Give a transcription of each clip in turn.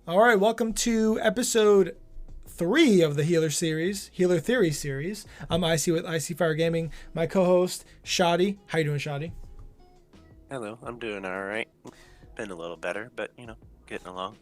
All right, welcome to episode 3 of the Healer Theory series. I'm IC with IC Fire Gaming. My co-host, Shoddy. How you doing, Shoddy? Hello, I'm doing all right. Been a little better, but getting along.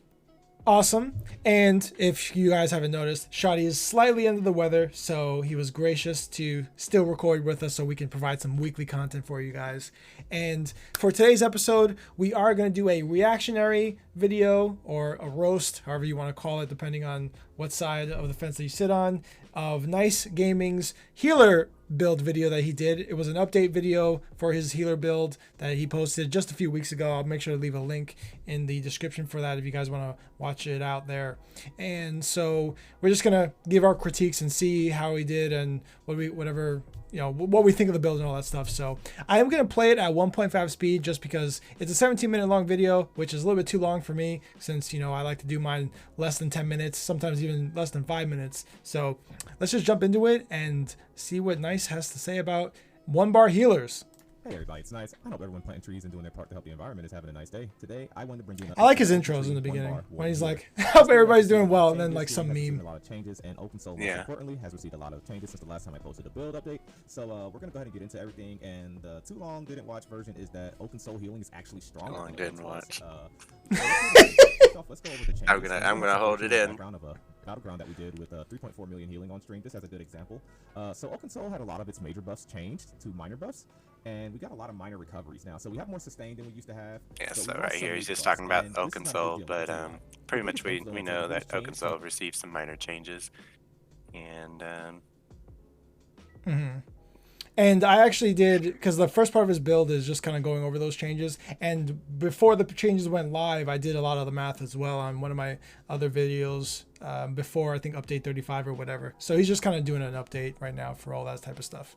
Awesome. And if you guys haven't noticed, Shoddy is slightly under the weather, so he was gracious to still record with us so we can provide some weekly content for you guys. And for today's episode, we are going to do a reactionary video or a roast, however you want to call it, depending on what side of the fence that you sit on, of Nice Gaming's healer build video that he did. It was an update video for his healer build that he posted just a few weeks ago. I'll make sure to leave a link in the description for that if you guys want to watch it out there. And so we're just gonna give our critiques and see how he did and what we think of the build and all that stuff. So I am gonna play it at 1.5 speed just because it's a 17-minute long video, which is a little bit too long for me since I like to do mine less than 10 minutes, sometimes even less than 5 minutes. So let's just jump into it and see what Nice has to say about 1-bar healers. Hey everybody, it's Nice. I hope everyone planting trees and doing their part to help the environment is having a nice day. Today, I wanted to bring you I like his intros in the beginning when he's like, I hope everybody's doing well, and then like some meme. A lot of changes, and OpenSoul, most importantly, has received a lot of changes since the last time I posted a build update. So we're going to go ahead and get into everything, and the too long didn't watch version is that OpenSoul healing is actually stronger. Too long didn't watch. Let's go over the changes. I'm gonna hold it in. Battleground that we did with 3.4 million healing on stream. This has a good example. So OpenSoul had a lot of its major buffs changed to minor buffs, and we got a lot of minor recoveries now. So we have more sustain than we used to have. Yeah, so right here he's just talking about OpenSoul, but pretty much we know that OpenSoul received some minor changes, and And I actually did, because the first part of his build is just kind of going over those changes. And before the changes went live, I did a lot of the math as well on one of my other videos before, I think, update 35 or whatever. So he's just kind of doing an update right now for all that type of stuff.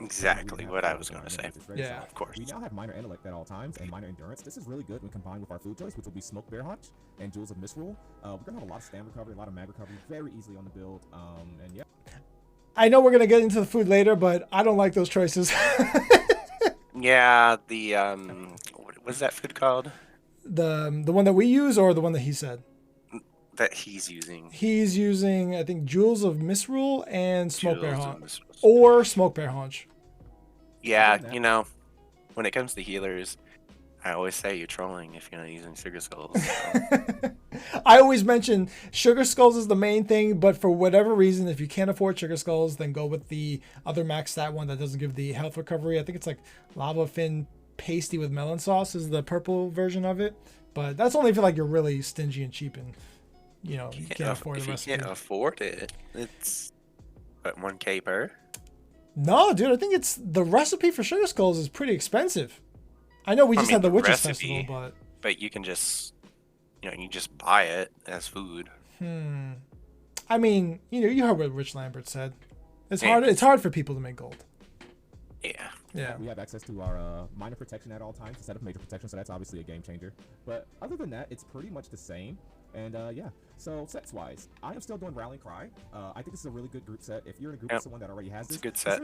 Exactly what I was going to say. Yeah, of course. We now have minor intellect at all times and minor endurance. This is really good when combined with our food choice, which will be Smoke Bear Haunch and Jewels of Misrule. We're going to have a lot of stam recovery, a lot of mag recovery very easily on the build. And yeah. I know we're going to get into the food later, but I don't like those choices. Yeah, the what's that food called? The one that we use or the one that he said? That he's using. He's using, I think, Jewels of Misrule and Smoke Bear Haunch. Or Smoke Bear Haunch. Yeah, when it comes to healers, I always say you're trolling if you're not using Sugar Skulls. So. I always mention Sugar Skulls is the main thing, but for whatever reason, if you can't afford Sugar Skulls, then go with the other max stat one that doesn't give the health recovery. I think it's like Lava Fin Pasty with melon sauce is the purple version of it. But that's only if you're really stingy and cheap and you can't afford the recipe. If you can't afford it, it's what, 1K per? No, dude, I think it's the recipe for Sugar Skulls is pretty expensive. I know we just had the Witches Festival, but you can just you just buy it as food. I mean, you heard what Rich Lambert said. It's hard. It's hard for people to make gold. Yeah. Yeah. We have access to our minor protection at all times instead of major protection, so that's obviously a game changer. But other than that, it's pretty much the same. And yeah, so sets wise, I am still doing Rallying Cry. I think this is a really good group set. If you're in a group with someone that already has this, it's a good set.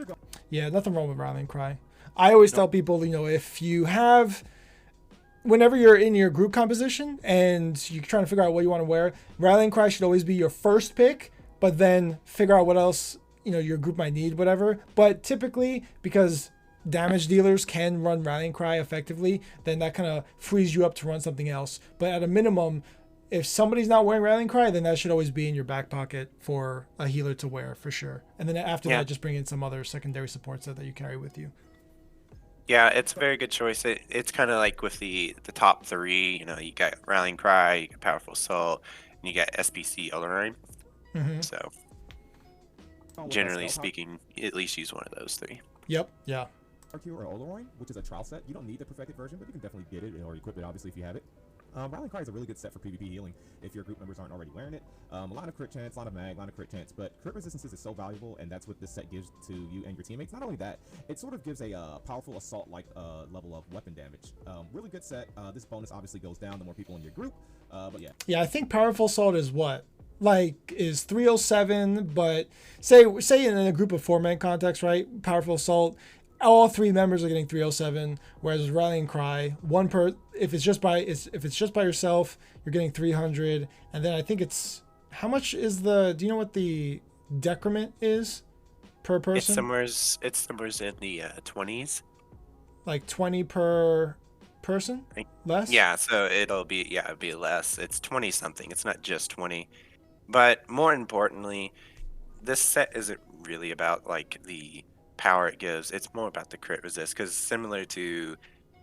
Yeah, nothing wrong with Rallying Cry. I always tell people, if you have, whenever you're in your group composition and you're trying to figure out what you want to wear, Rallying Cry should always be your first pick, but then figure out what else, your group might need, whatever. But typically, because damage dealers can run Rallying Cry effectively, then that kind of frees you up to run something else. But at a minimum, if somebody's not wearing Rallying Cry, then that should always be in your back pocket for a healer to wear for sure. And then after that, just bring in some other secondary support set that you carry with you. Yeah, it's a very good choice. It's kind of like with the top three. You got Rallying Cry, you got Powerful Assault, and you got SPC Elorine. So, generally speaking, at least use one of those three. Yep. Yeah. Arcure or Oloroin, which is a trial set. You don't need the perfected version, but you can definitely get it or equip it, obviously, if you have it. Rallying Cry is a really good set for PvP healing if your group members aren't already wearing it. A lot of crit chance, a lot of mag, a lot of crit chance, but crit resistances is so valuable, and that's what this set gives to you and your teammates. Not only that, it sort of gives a powerful assault-like level of weapon damage. Really good set. This bonus obviously goes down the more people in your group, but yeah. Yeah, I think Powerful Assault is what? Is 307, but say in a group of 4-man context, right? Powerful Assault all 3 members are getting 307, whereas Rallying Cry, if it's just by yourself, you're getting 300, and then I think it's how much is do you know what the decrement is per person? It's somewhere in the 20s. Like 20 per person? Less? Yeah, so it'll be less. It's 20 something. It's not just 20. But more importantly, this set isn't really about like the power it gives. It's more about the crit resist, because similar to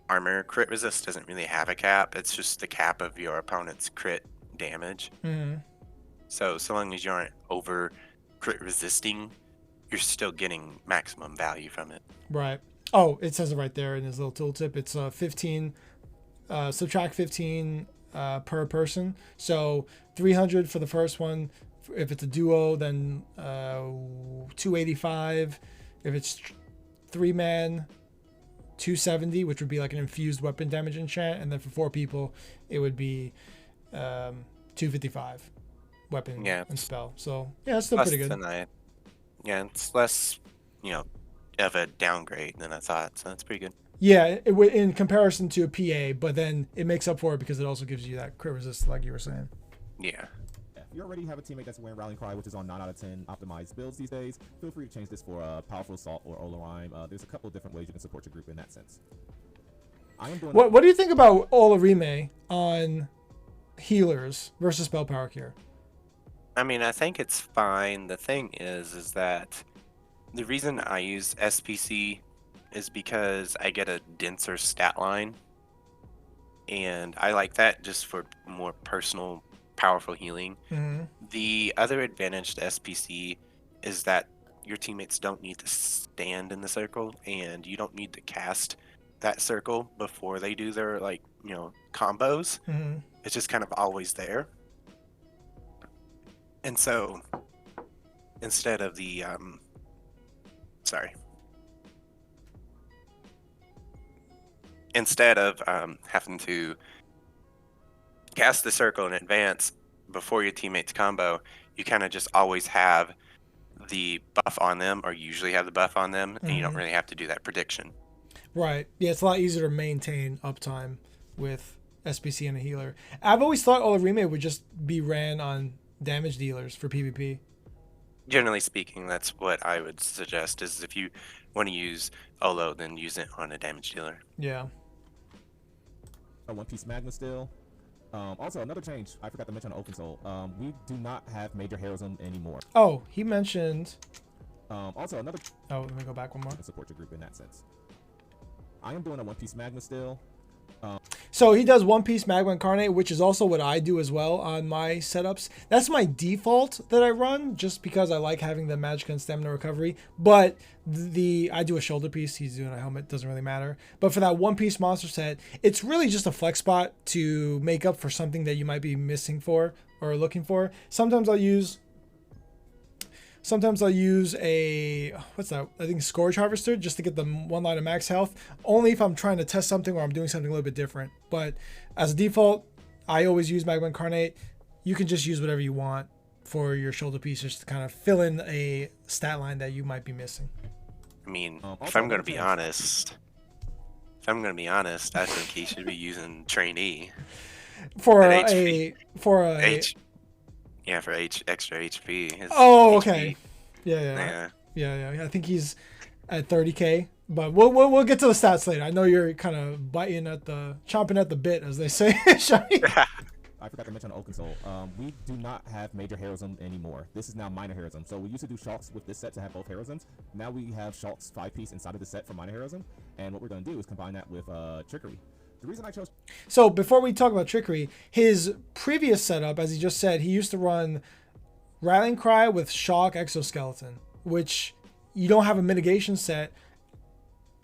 armor, crit resist doesn't really have a cap. It's just the cap of your opponent's crit damage. Mm-hmm. So long as you aren't over crit resisting, you're still getting maximum value from it. Right. Oh, it says it right there in his little tooltip. It's 15, subtract 15 per person. So 300 for the first one. If it's a duo, then 285. If it's 3-man, 270, which would be like an infused weapon damage enchant. And then for 4 people, it would be 255 weapon and spell. So yeah, it's still pretty good. It's less, of a downgrade than I thought, so that's pretty good. Yeah, in comparison to a PA, but then it makes up for it because it also gives you that crit resist, like you were saying. Yeah. If you already have a teammate that's wearing Rallying Cry, which is on 9 out of 10 optimized builds these days, feel free to change this for a Powerful Assault or Olarime. There's a couple of different ways you can support your group in that sense. What do you think about Olarime on healers versus spell power cure? I mean, I think it's fine. The thing is that the reason I use SPC is because I get a denser stat line, and I like that just for more personal, powerful healing. Mm-hmm. The other advantage to SPC is that your teammates don't need to stand in the circle, and you don't need to cast that circle before they do their combos. Mm-hmm. It's just kind of always there. And so instead of the having to cast the circle in advance before your teammates combo, you kind of just always have the buff on them, or usually have the buff on them, and you don't really have to do that prediction. Right. Yeah, it's a lot easier to maintain uptime with SPC and a healer. I've always thought Olarime would just be ran on damage dealers for PvP. Generally speaking, that's what I would suggest, is if you want to use Olo, then use it on a damage dealer. Yeah. A one-piece magma still. Also, another change I forgot to mention on Open Soul. We do not have Major Heroism anymore. Oh, he mentioned. Also, another. Oh, let me go back one more. Support your group in that sense. I am doing a one-piece magma still. So he does One Piece Magma Incarnate, which is also what I do as well on my setups. That's my default that I run, just because I like having the magic and stamina recovery. But I do a shoulder piece, he's doing a helmet, doesn't really matter. But for that One Piece monster set, it's really just a flex spot to make up for something that you might be missing for or looking for. Sometimes I'll use a, what's that? I think Scourge Harvester, just to get the one line of max health, only if I'm trying to test something or I'm doing something a little bit different. But as a default, I always use Magma Incarnate. You can just use whatever you want for your shoulder pieces to kind of fill in a stat line that you might be missing. I mean, if I'm going to be honest, I think he should be using Trainee. For extra HP. Okay. Yeah. I think he's at 30k, but we'll get to the stats later. I know you're kind of chomping at the bit, as they say. I forgot to mention on Open Soul. We do not have Major Heroism anymore. This is now Minor Heroism. So we used to do Shulks with this set to have both Heroisms. Now we have Shulks 5-piece inside of the set for Minor Heroism, and what we're going to do is combine that with Trickery. The reason I chose. So before we talk about Trickery, his previous setup, as he just said, he used to run Rallying Cry with Shock Exoskeleton, which you don't have a mitigation set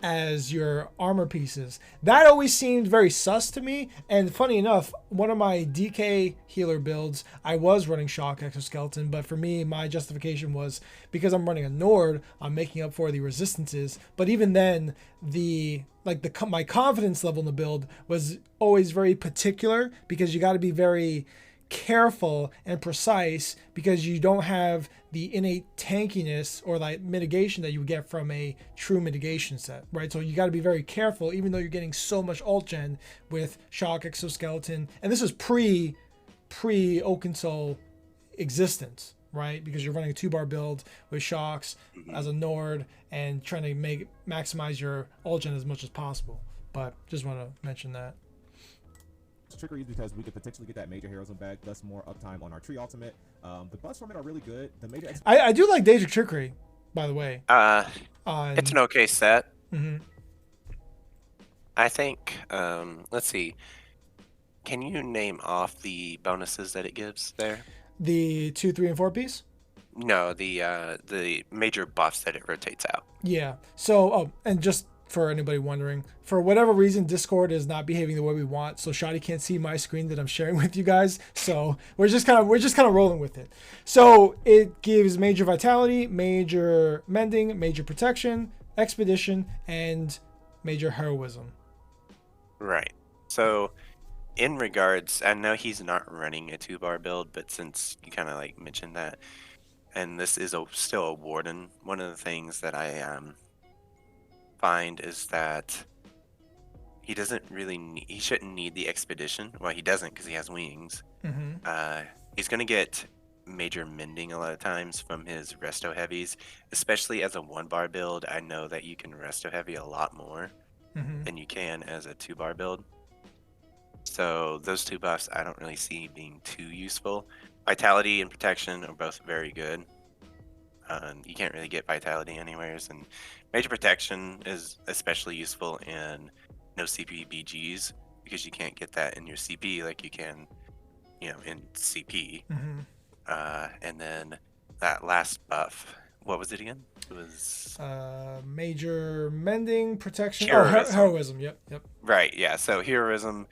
as your armor pieces. That always seemed very sus to me. And funny enough, one of my DK healer builds, I was running Shock Exoskeleton, but for me, my justification was because I'm running a Nord, I'm making up for the resistances. But even then, my confidence level in the build was always very particular, because you got to be very careful and precise, because you don't have the innate tankiness or like mitigation that you would get from a true mitigation set, right? So you got to be very careful, even though you're getting so much alt gen with Shock, Exoskeleton, and this is pre Oaken Soul existence, right? Because you're running a 2-bar build with Shocks as a Nord and trying to maximize your alt gen as much as possible. But just want to mention that. Trickery is because we could potentially get that major heroism back, thus more uptime on our tree ultimate. The buffs from it are really good. The major I do like Daedric Trickery, by the way. It's an okay set. Mm-hmm. I think, let's see. Can you name off the bonuses that it gives there? The 2, 3, and 4 piece? No, the major buffs that it rotates out. Yeah. So, and just for anybody wondering, for whatever reason, Discord is not behaving the way we want, so Shoddy can't see my screen that I'm sharing with you guys. So we're just kind of rolling with it. So it gives major vitality, major mending, major protection, expedition, and major heroism. Right. So in regards, I know he's not running a 2-bar build, but since you kind of like mentioned that, and this is still a warden, one of the things that I find is that he doesn't really he shouldn't need the expedition. Well, he doesn't because he has wings. He's going to get major mending a lot of times from his resto heavies, especially as a 1-bar build. I know that you can resto heavy a lot more than you can as a 2-bar build. So those 2 buffs I don't really see being too useful. Vitality and protection are both very good. You can't really get vitality anywheres, and major protection is especially useful in no CP BGs because you can't get that in your CP like you can, in CP. And then that last buff, what was it again? It was major mending, protection, heroism. Yep. Right, yeah. So heroism,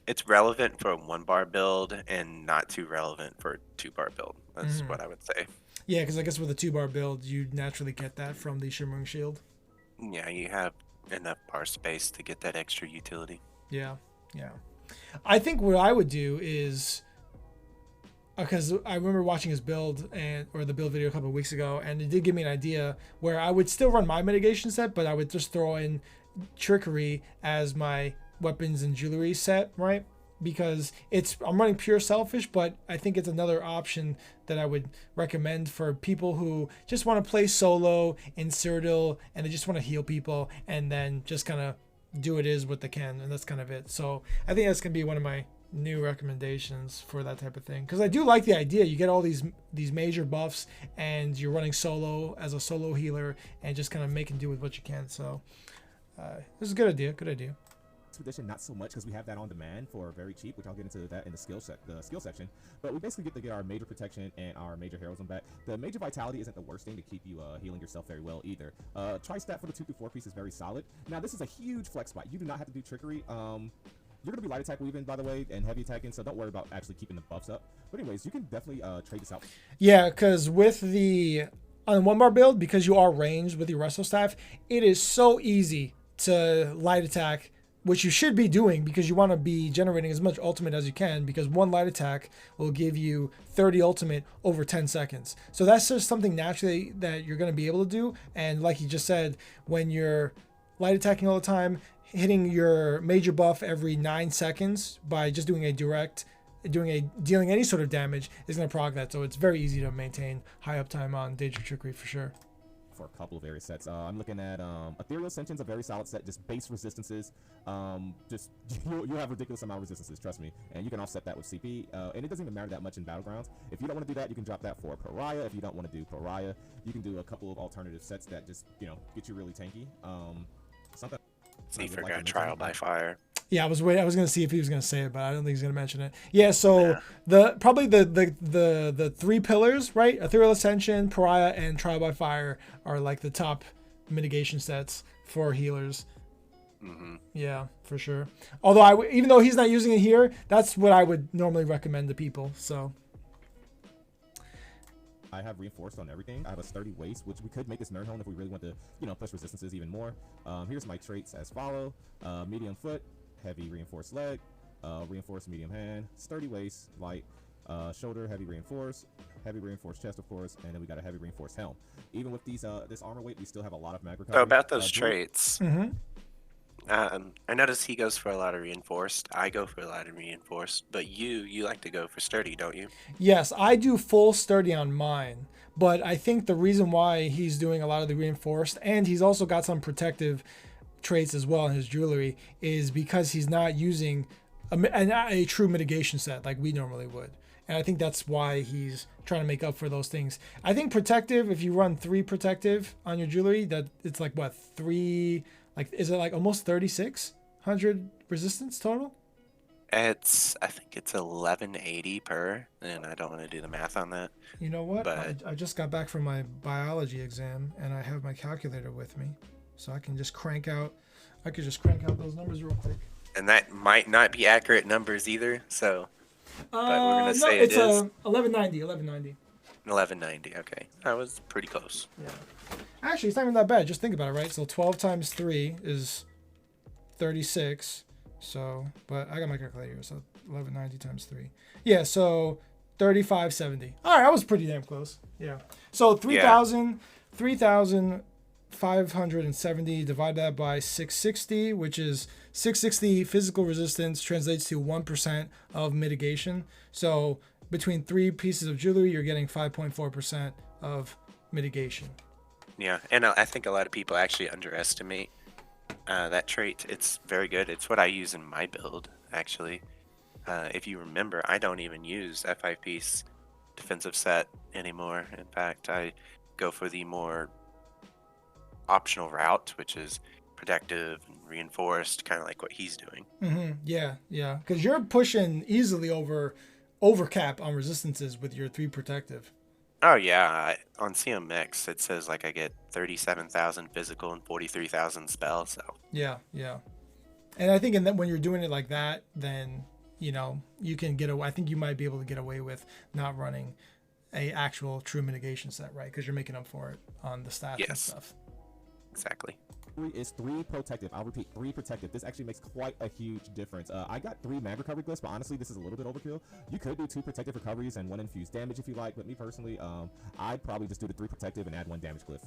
it's relevant for a 1-bar build and not too relevant for a 2-bar build. That's what I would say. Yeah, because I guess with a 2-bar build, you naturally get that from the Shimmering Shield. Yeah, you have enough bar space to get that extra utility. Yeah. I think what I would do is, because I remember watching his build or the build video a couple of weeks ago, and it did give me an idea where I would still run my mitigation set, but I would just throw in Trickery as my weapons and jewelry set, right? Because I'm running pure selfish, but I think it's another option that I would recommend for people who just want to play solo in Cyrodiil and they just want to heal people and then just kind of do what they can, and that's kind of it. So I think that's gonna be one of my new recommendations for that type of thing, because I do like the idea. You get all these major buffs and you're running solo as a solo healer and just kind of making do with what you can. So this is a good idea. Expedition, not so much because we have that on demand for very cheap, which I'll get into that in the skill section. But we basically get to get our major protection and our major heroism back. The major vitality isn't the worst thing to keep you healing yourself very well either. Tri-stat for the 2 through 4 piece is very solid. Now this is a huge flex spot. You do not have to do trickery. You're gonna be light attack weaving, by the way, and heavy attacking, so don't worry about actually keeping the buffs up. But anyways, you can definitely trade this out. Yeah, because with on 1-bar build, because you are ranged with your resto staff, it is so easy to light attack, which you should be doing because you want to be generating as much ultimate as you can, because 1 light attack will give you 30 ultimate over 10 seconds. So that's just something naturally that you're going to be able to do. And like you just said, when you're light attacking all the time, hitting your major buff every 9 seconds by just doing dealing any sort of damage is going to proc that. So it's very easy to maintain high uptime on Daedric Trickery for sure. For a couple of various sets, I'm looking at Ethereal Ascension's a very solid set, just base resistances. Just you'll have ridiculous amount of resistances, trust me, and you can offset that with CP, and it doesn't even matter that much in Battlegrounds. If you don't want to do that, you can drop that for Pariah. If you don't want to do Pariah, you can do a couple of alternative sets that just get you really tanky. Something. See if I got Trial by Fire. Yeah, I was gonna see if he was gonna say it, but I don't think he's gonna mention it. Yeah, so the 3 pillars, right? Ethereal Ascension, Pariah, and Trial by Fire are like the top mitigation sets for healers. Yeah, for sure. Although even though he's not using it here, that's what I would normally recommend to people. So I have reinforced on everything. I have a sturdy waist, which we could make this nerd home if we really want to, push resistances even more. Here's my traits as follow: medium foot, heavy reinforced leg, reinforced medium hand, sturdy waist, light. Shoulder, heavy reinforced chest, of course, and then we got a heavy reinforced helm. Even with these this armor weight, we still have a lot of mag recovery. So about those traits, Mm-hmm. I notice he goes for a lot of reinforced. I go for a lot of reinforced, but you like to go for sturdy, don't you? Yes, I do full sturdy on mine, but I think the reason why he's doing a lot of the reinforced, and he's also got some protective traits as well in his jewelry, is because he's not using a true mitigation set like we normally would. And I think that's why he's trying to make up for those things. I think protective, if you run 3 protective on your jewelry, that it's like what, 3, like, is it like almost 3,600 resistance total? I think it's 1180 per, and I don't want to do the math on that. You know what? But I just got back from my biology exam and I have my calculator with me, so I can just crank out those numbers real quick. and that might not be accurate numbers either. So, but we're gonna say it's it is 1190. 1190. Okay, that was pretty close. Yeah. Actually, it's not even that bad. Just think about it, right? So 12 times 3 is 36. So, but I got my calculator here. So 1190 times 3. Yeah, so 3570. All right, I was pretty damn close. Yeah. So 3,570, divide that by 660, which is 660 physical resistance translates to 1% of mitigation. So between 3 pieces of jewelry, you're getting 5.4% of mitigation. Yeah, and I think a lot of people actually underestimate that trait. It's very good. It's what I use in my build, actually. If you remember, I don't even use a 5-piece defensive set anymore. In fact, I go for the more optional route, which is protective and reinforced, kind of like what he's doing. Mm-hmm. Yeah. Because you're pushing easily over cap on resistances with your 3 protective. Oh yeah, on CMX it says like I get 37,000 physical and 43,000 spell. So Yeah. And I think when you're doing it like that, then you can get away. I think you might be able to get away with not running a actual true mitigation set, right? Because you're making up for it on the stats and stuff. Exactly. Is 3 protective. I'll repeat, 3 protective. This actually makes quite a huge difference. I got 3 mag recovery glyphs, but honestly, this is a little bit overkill. You could do 2 protective recoveries and 1 infused damage if you like, but me personally, I'd probably just do the 3 protective and add 1 damage glyph.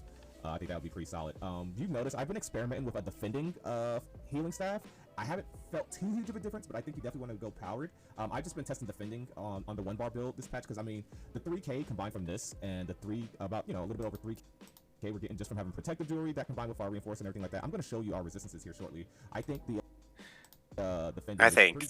I think that would be pretty solid. You've noticed I've been experimenting with a defending healing staff. I haven't felt too huge of a difference, but I think you definitely want to go powered. I've just been testing defending on the 1-bar build this patch because, I mean, the 3K combined from this and the 3, about, a little bit over 3K we're getting just from having protective jewelry that combined with our reinforced and everything like that. I'm going to show you our resistances here shortly. I think the defending I think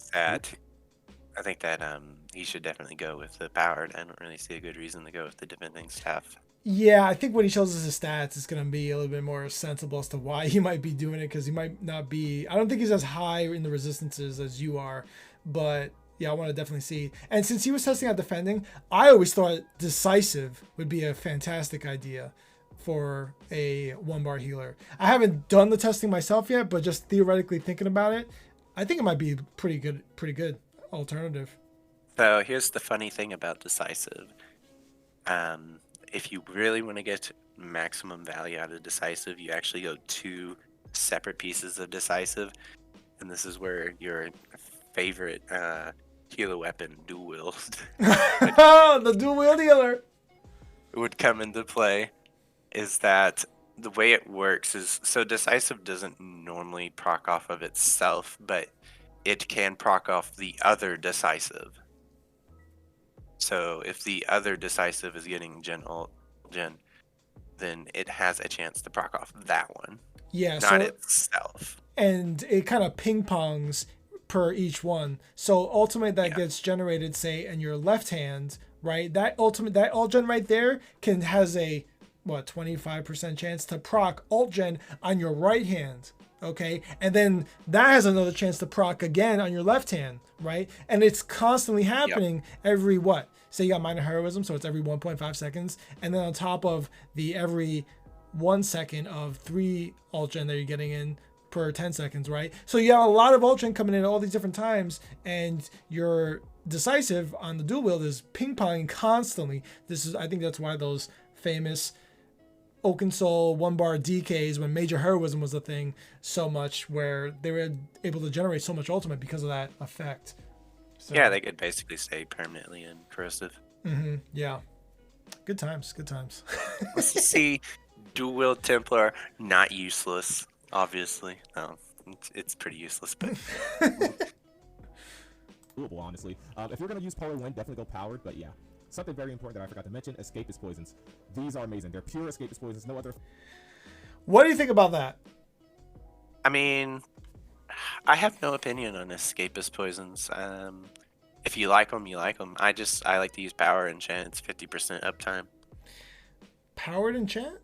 that he should definitely go with the powered. I don't really see a good reason to go with the defending staff. Yeah, I think when he shows us his stats, it's going to be a little bit more sensible as to why he might be doing it, because he might not be... I don't think he's as high in the resistances as you are, but yeah, I want to definitely see. And since he was testing out defending, I always thought decisive would be a fantastic idea for a 1-bar healer. I haven't done the testing myself yet, but just theoretically thinking about it, I think it might be pretty good alternative. So here's the funny thing about decisive. If you really want to get maximum value out of decisive, you actually go 2 separate pieces of decisive, and this is where your favorite healer weapon, dual wield, the dual wield healer would come into play. Is that the way it works is, so decisive doesn't normally proc off of itself, but it can proc off the other decisive. So if the other decisive is getting gen, then it has a chance to proc off that one. Yeah, not itself. And it kind of ping pongs per each one. So ultimate that gets generated, say, in your left hand, right? That alt gen right there has a 25% chance to proc alt gen on your right hand. Okay, and then that has another chance to proc again on your left hand, right? And it's constantly happening every say you got minor heroism, so it's every 1.5 seconds, and then on top of the every 1 second of 3 alt gen that you're getting in per 10 seconds, right? So you have a lot of alt gen coming in at all these different times, and your decisive on the dual wield is ping ponging constantly. I think that's why those famous Oaken Soul 1-bar DKs, when major heroism was a thing so much, where they were able to generate so much ultimate because of that effect. So, Yeah, they could basically stay permanently in corrosive. Yeah. Good times. Good times. Let's see. Dual wield Templar, not useless, obviously. No, it's pretty useless, but Doable, honestly. If you're going to use Polar Wind, definitely go powered, but yeah. Something very important that I forgot to mention, escapist poisons. These are amazing. They're pure escapist poisons, no other... What do you think about that? I mean, I have no opinion on escapist poisons. If you like them, you like them. I like to use power enchant. It's 50% uptime. Powered enchant?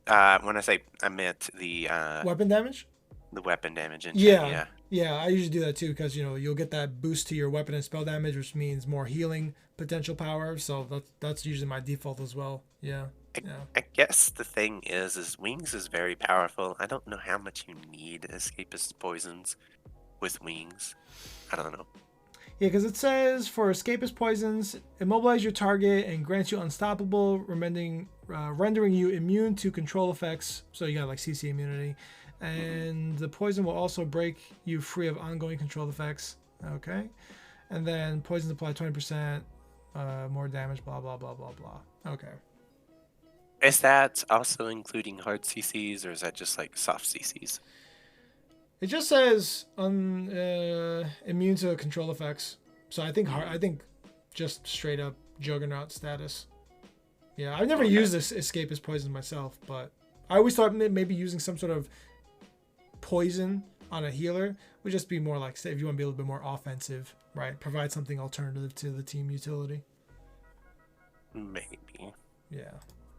When I meant the Weapon damage? The weapon damage enchant. Yeah, I usually do that too because you'll get that boost to your weapon and spell damage, which means more healing potential power. So that's usually my default as well. Yeah. I guess the thing is wings is very powerful. I don't know how much you need escapist poisons with wings. I don't know. Yeah, because it says for escapist poisons, immobilize your target and grants you unstoppable, rendering you immune to control effects. So you got like CC immunity. And the poison will also break you free of ongoing control effects. Okay. And then poisons apply 20% more damage, blah, blah, blah, blah, blah. Okay. Is that also including hard CCs or is that just like soft CCs? It just says immune to control effects. So I think just straight up juggernaut status. Yeah, I've never used this escapist poison myself, but I always thought maybe using some sort of poison on a healer would just be more like, say, if you want to be a little bit more offensive, right? Provide something alternative to the team utility. Maybe. Yeah.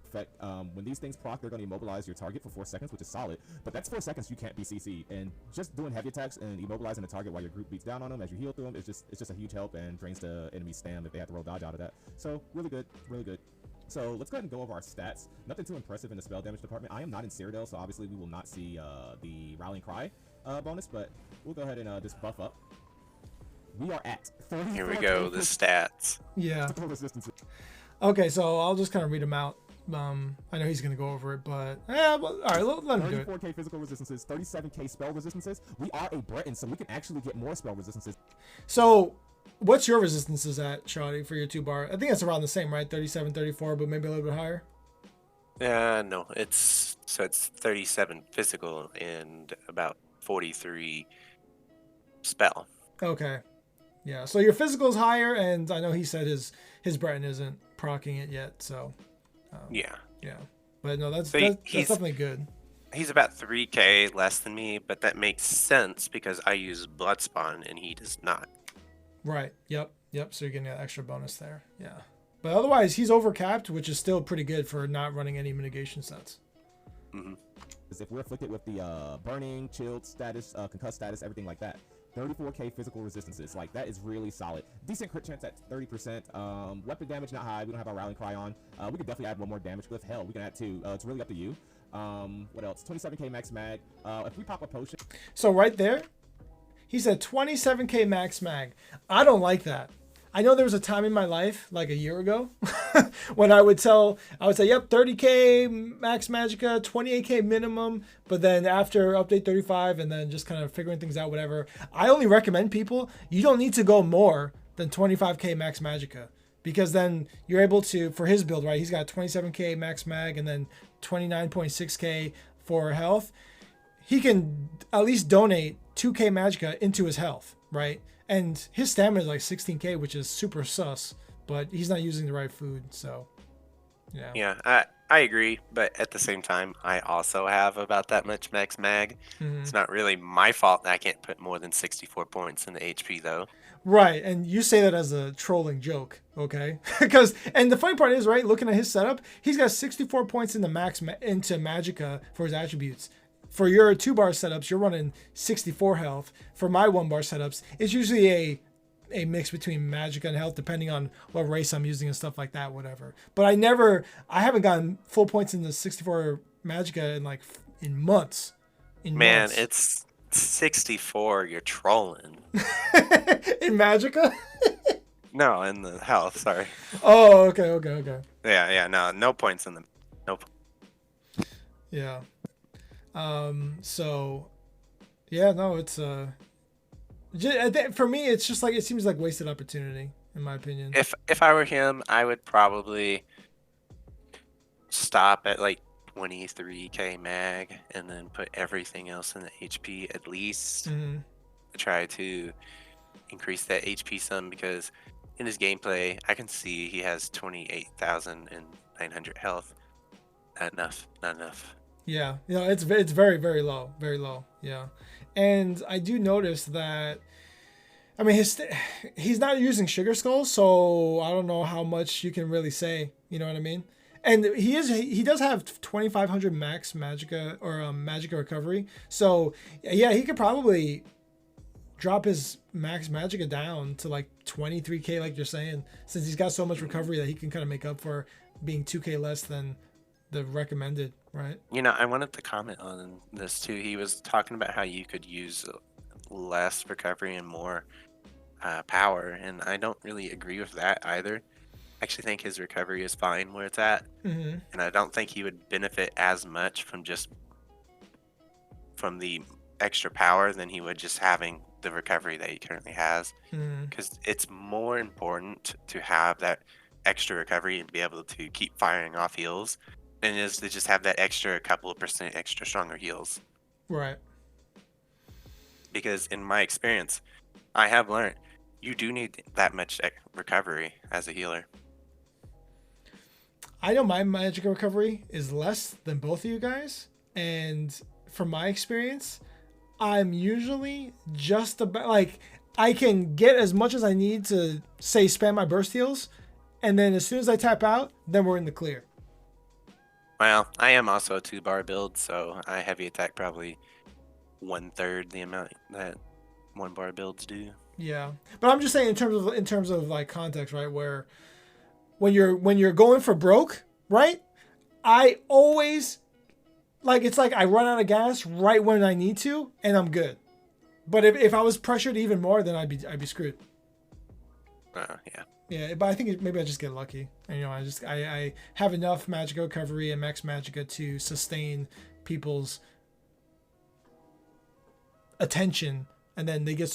Effect. When these things proc, they're going to immobilize your target for 4 seconds, which is solid. But that's 4 seconds you can't be CC'd. And just doing heavy attacks and immobilizing the target while your group beats down on them as you heal through them it's just a huge help and drains the enemy's stam if they have to roll dodge out of that. So really good, really good. So let's go ahead and go over our stats. Nothing too impressive in the spell damage department. I am not in Cyrodiil, so obviously we will not see the Rallying Cry bonus, but we'll go ahead and just buff up. We are at 34. Here we go, the stats. Yeah. Okay, so I'll just kind of read them out. I know he's going to go over it, but all right, let him do it. 34k physical resistances, 37k spell resistances. We are a Breton, so we can actually get more spell resistances. So what's your resistances at, Shoddy, for your 2-bar? I think it's around the same, right? 37, 34, but maybe a little bit higher? No, it's 37 physical and about 43 spell. Okay. Yeah, so your physical is higher, and I know he said his Breton isn't proccing it yet, so... Yeah. But no, that's So he's definitely good. He's about 3k less than me, but that makes sense because I use Bloodspawn and he does not. Right. Yep. So you're getting that extra bonus there. Yeah. But otherwise, he's overcapped, which is still pretty good for not running any mitigation sets. Mm-hmm. If we're afflicted with the burning, chilled status, concussed status, everything like that. 34k physical resistances, like that is really solid. Decent crit chance at 30%. Weapon damage not high. We don't have our Rallying Cry on. We could definitely add one more damage glyph. Hell, we can add 2. It's really up to you. What else? 27k max mag. If we pop a potion. So right there, he said 27k max mag. I don't like that. I know there was a time in my life, like a year ago, when I would say, yep, 30k max magicka, 28k minimum, but then after update 35 and then just kind of figuring things out, whatever. I only recommend people, you don't need to go more than 25k max magicka, because then you're able to, for his build, right, he's got 27k max mag and then 29.6k for health. He can at least donate 2k magicka into his health, right? And his stamina is like 16k, which is super sus, but he's not using the right food, so yeah. Yeah, I agree, but at the same time, I also have about that much max mag. Mm-hmm. It's not really my fault that I can't put more than 64 points in the HP, though. Right, and you say that as a trolling joke, okay? And the funny part is, right, looking at his setup, he's got 64 points in the into magicka for his attributes. For your 2-bar setups, you're running 64 health. For my 1-bar setups, it's usually a mix between magicka and health, depending on what race I'm using and stuff like that, whatever. But I haven't gotten full points in the 64 magicka in months. Man, it's 64. You're trolling. In magicka? No, in the health. Sorry. Oh, okay. Yeah. No points in the. Nope. Yeah. So, yeah, no, it's For me, it's just like it seems like wasted opportunity, in my opinion. If I were him, I would probably stop at like 23k mag and then put everything else in the HP at least. Mm-hmm. Try to increase that HP some, because in his gameplay, I can see he has 28,900 health. Not enough. Yeah, it's very very low, very low. Yeah, and I do notice that. I mean, he's not using Sugar Skull, so I don't know how much you can really say. You know what I mean? And he does have 2,500 max Magicka or Magicka recovery. So yeah, he could probably drop his max Magicka down to like 23k, like you're saying, since he's got so much recovery that he can kind of make up for being 2k less than the recommended, right? I wanted to comment on this too. He was talking about how you could use less recovery and more power, and I don't really agree with that either. I actually think his recovery is fine where it's at, Mm-hmm. and I don't think he would benefit as much from the extra power than he would just having the recovery that he currently has, because it's more important to have that extra recovery and be able to keep firing off heals than it is to just have that extra couple of percent extra stronger heals. Right. Because in my experience, I have learned you do need that much recovery as a healer. I know my magic recovery is less than both of you guys, and from my experience, I'm usually just about like I can get as much as I need to say spam my burst heals, and then as soon as I tap out, then we're in the clear. Well, I am also a 2-bar build, so I heavy attack probably 1/3 the amount that 1-bar builds do. Yeah, but I'm just saying in terms of like context, right? Where when you're going for broke, right? I always it's like I run out of gas right when I need to, and I'm good. But if I was pressured even more, then I'd be screwed. Yeah. Yeah, but I think maybe I just get lucky. And, I have enough Magicka recovery and max Magicka to sustain people's attention, and then they get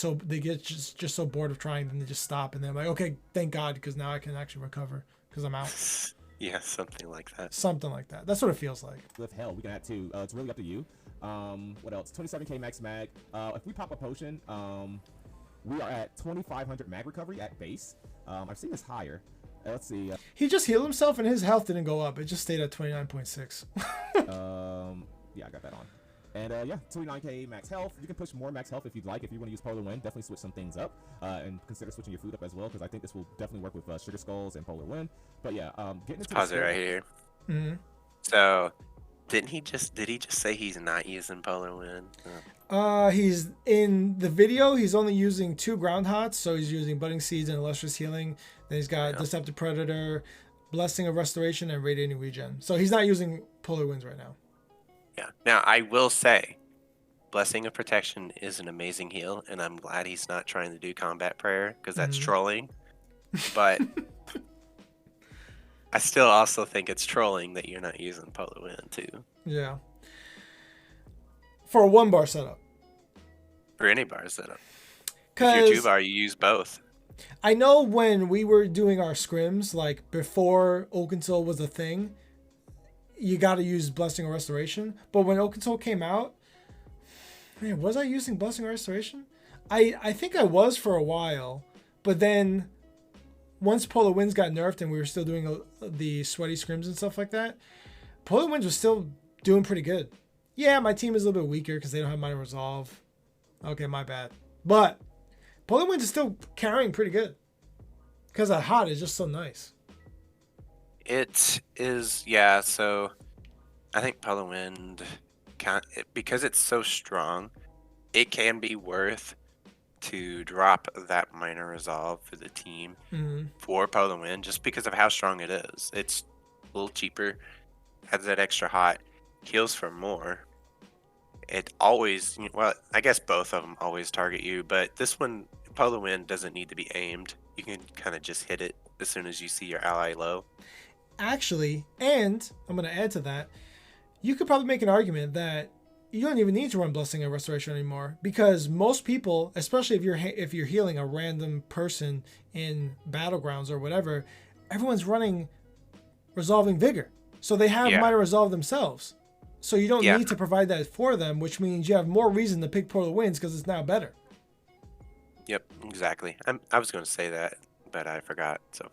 just so bored of trying, then they just stop, and they're like, okay, thank God, because now I can actually recover because I'm out. Yeah, something like that. Something like that. That's what it feels like. With hell, we can add 2. It's really up to you. What else? 27k max mag. If we pop a potion, we are at 2,500 mag recovery at base. I've seen this higher. Let's see. He just healed himself and his health didn't go up. It just stayed at 29.6. Yeah, I got that on. And yeah, 29k max health. You can push more max health if you'd like. If you want to use Polar Wind, definitely switch some things up. And consider switching your food up as well, because I think this will definitely work with Sugar Skulls and Polar Wind. But yeah, getting into pause it right here. Mm-hmm. So, did he just say he's not using Polar Wind? He's in the video. He's only using 2 ground hots, so he's using Budding Seeds and Illustrious Healing. Then he's got Deceptive Predator, Blessing of Restoration, and Radiating Regen. So he's not using Polar Winds right now. Yeah. Now I will say, Blessing of Protection is an amazing heal, and I'm glad he's not trying to do Combat Prayer, because that's trolling. But I still also think it's trolling that you're not using Polar Wind too. Yeah. For a 1-bar setup. For any bar setup. If you're 2-bar, you use both. I know when we were doing our scrims, like before Oakensoul was a thing, you got to use Blessing or Restoration. But when Oakensoul came out, man, was I using Blessing or Restoration? I think I was for a while, but then once Polar Winds got nerfed and we were still doing the sweaty scrims and stuff like that, Polar Winds was still doing pretty good. Yeah, my team is a little bit weaker because they don't have Minor Resolve. Okay, my bad. But Polar Winds is still carrying pretty good because that hot is just so nice. It is, yeah. So I think Polar Wind, because it's so strong, it can be worth to drop that Minor Resolve for the team for Polar Wind, just because of how strong it is. It's a little cheaper, has that extra hot, heals for more. It always, well, I guess both of them always target you, but this one, Polar Wind, doesn't need to be aimed. You can kind of just hit it as soon as you see your ally low. Actually, and I'm going to add to that, you could probably make an argument that you don't even need to run Blessing and Restoration anymore, because most people, especially if you're healing a random person in Battlegrounds or whatever, everyone's running Resolving Vigor. So they have Minor Resolve themselves. So you don't need to provide that for them, which means you have more reason to pick Portal Winds because it's now better. Yep, exactly. I was going to say that, but I forgot. So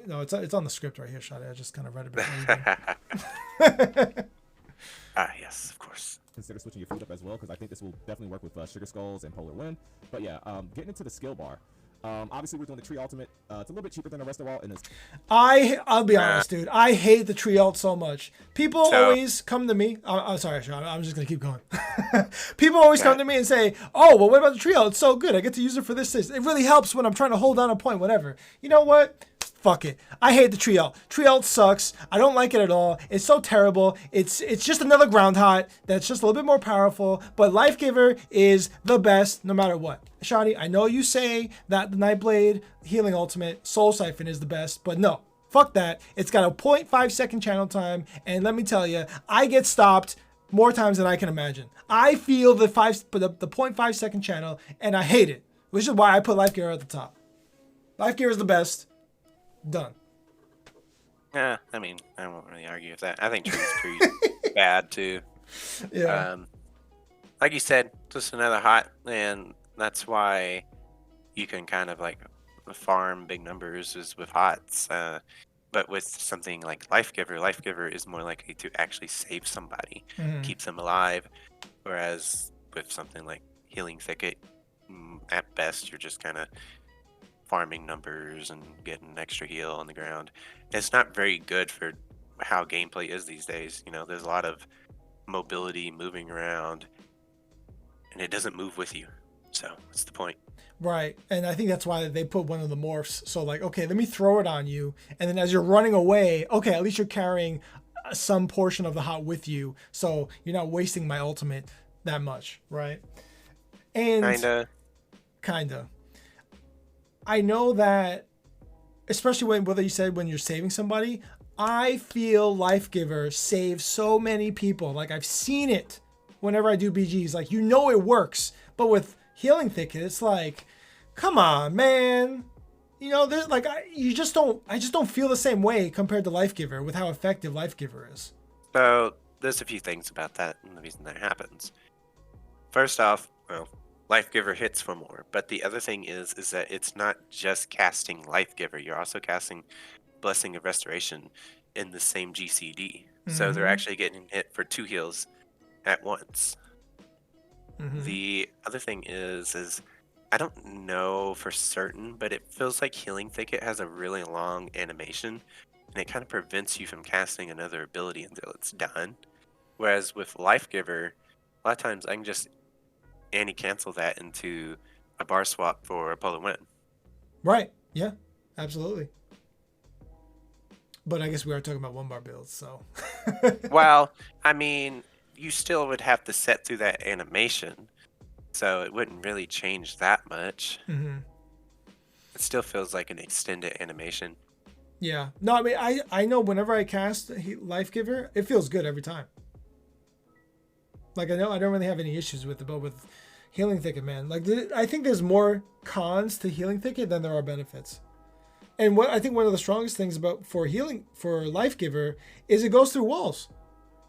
no, it's on the script right here, Shadi. I just kind of read it before you did. Yes, of course. Consider switching your food up as well, because I think this will definitely work with Sugar Skulls and Polar Wind. But yeah, getting into the skill bar. Obviously, we're doing the Tree Ultimate. It's a little bit cheaper than the rest of all. I'll be honest, dude. I hate the Tree Ult so much. People always come to me. I'm sorry, Sean. I'm just going to keep going. People always come to me and say, oh, well, what about the Tree Ult? It's so good. I get to use it for this. It really helps when I'm trying to hold down a point, whatever. You know what? Fuck it. I hate the Tree Ult. Tree Ult sucks. I don't like it at all. It's so terrible. It's just another Ground Hot that's just a little bit more powerful. But Life Giver is the best no matter what. Shadi, I know you say that the Nightblade Healing Ultimate Soul Siphon is the best, but no. Fuck that. It's got a 0.5 second channel time, and let me tell you, I get stopped more times than I can imagine. I feel the 0.5 second channel, and I hate it, which is why I put Life Giver at the top. Life Giver is the best. Done. Yeah, I mean, I won't really argue with that. I think Tree's pretty bad too. Yeah. Like you said, just another hot, and that's why you can kind of like farm big numbers is with hots. But with something like Life Giver is more likely to actually save somebody, keep them alive. Whereas with something like Healing Thicket, at best, you're just kind of farming numbers and getting an extra heal on the ground. It's not very good for how gameplay is these days. You know, there's a lot of mobility, moving around, and it doesn't move with you. So what's the point? Right. And I think that's why they put one of the morphs. So like, okay, let me throw it on you. And then as you're running away, okay, at least you're carrying some portion of the hot with you. So you're not wasting my ultimate that much. Right. And kinda. I know that, especially whether you said when you're saving somebody, I feel Life Giver saves so many people. Like I've seen it whenever I do BGs. Like, you know, it works. But with Healing Thicket, it's like, come on, man. You know, like I just don't feel the same way compared to Life Giver with how effective Life Giver is. So there's a few things about that and the reason that happens. First off, well, Life Giver hits for more, but the other thing is that it's not just casting Life Giver. You're also casting Blessing of Restoration in the same GCD. So they're actually getting hit for 2 heals at once. The other thing is I don't know for certain, but it feels like Healing Thicket has a really long animation, and it kind of prevents you from casting another ability until it's done. Whereas with Life Giver, a lot of times I can just cancel that into a bar swap for a Polar Wind. Right. Yeah, absolutely. But I guess we are talking about 1-bar builds, so. Well, I mean, you still would have to set through that animation, so it wouldn't really change that much. It still feels like an extended animation. Yeah. No, I mean, I know whenever I cast Life Giver, it feels good every time. Like, I know I don't really have any issues with it, but with Healing Thicket, man, like, I think there's more cons to Healing Thicket than there are benefits. And what I think one of the strongest things for Life Giver is it goes through walls.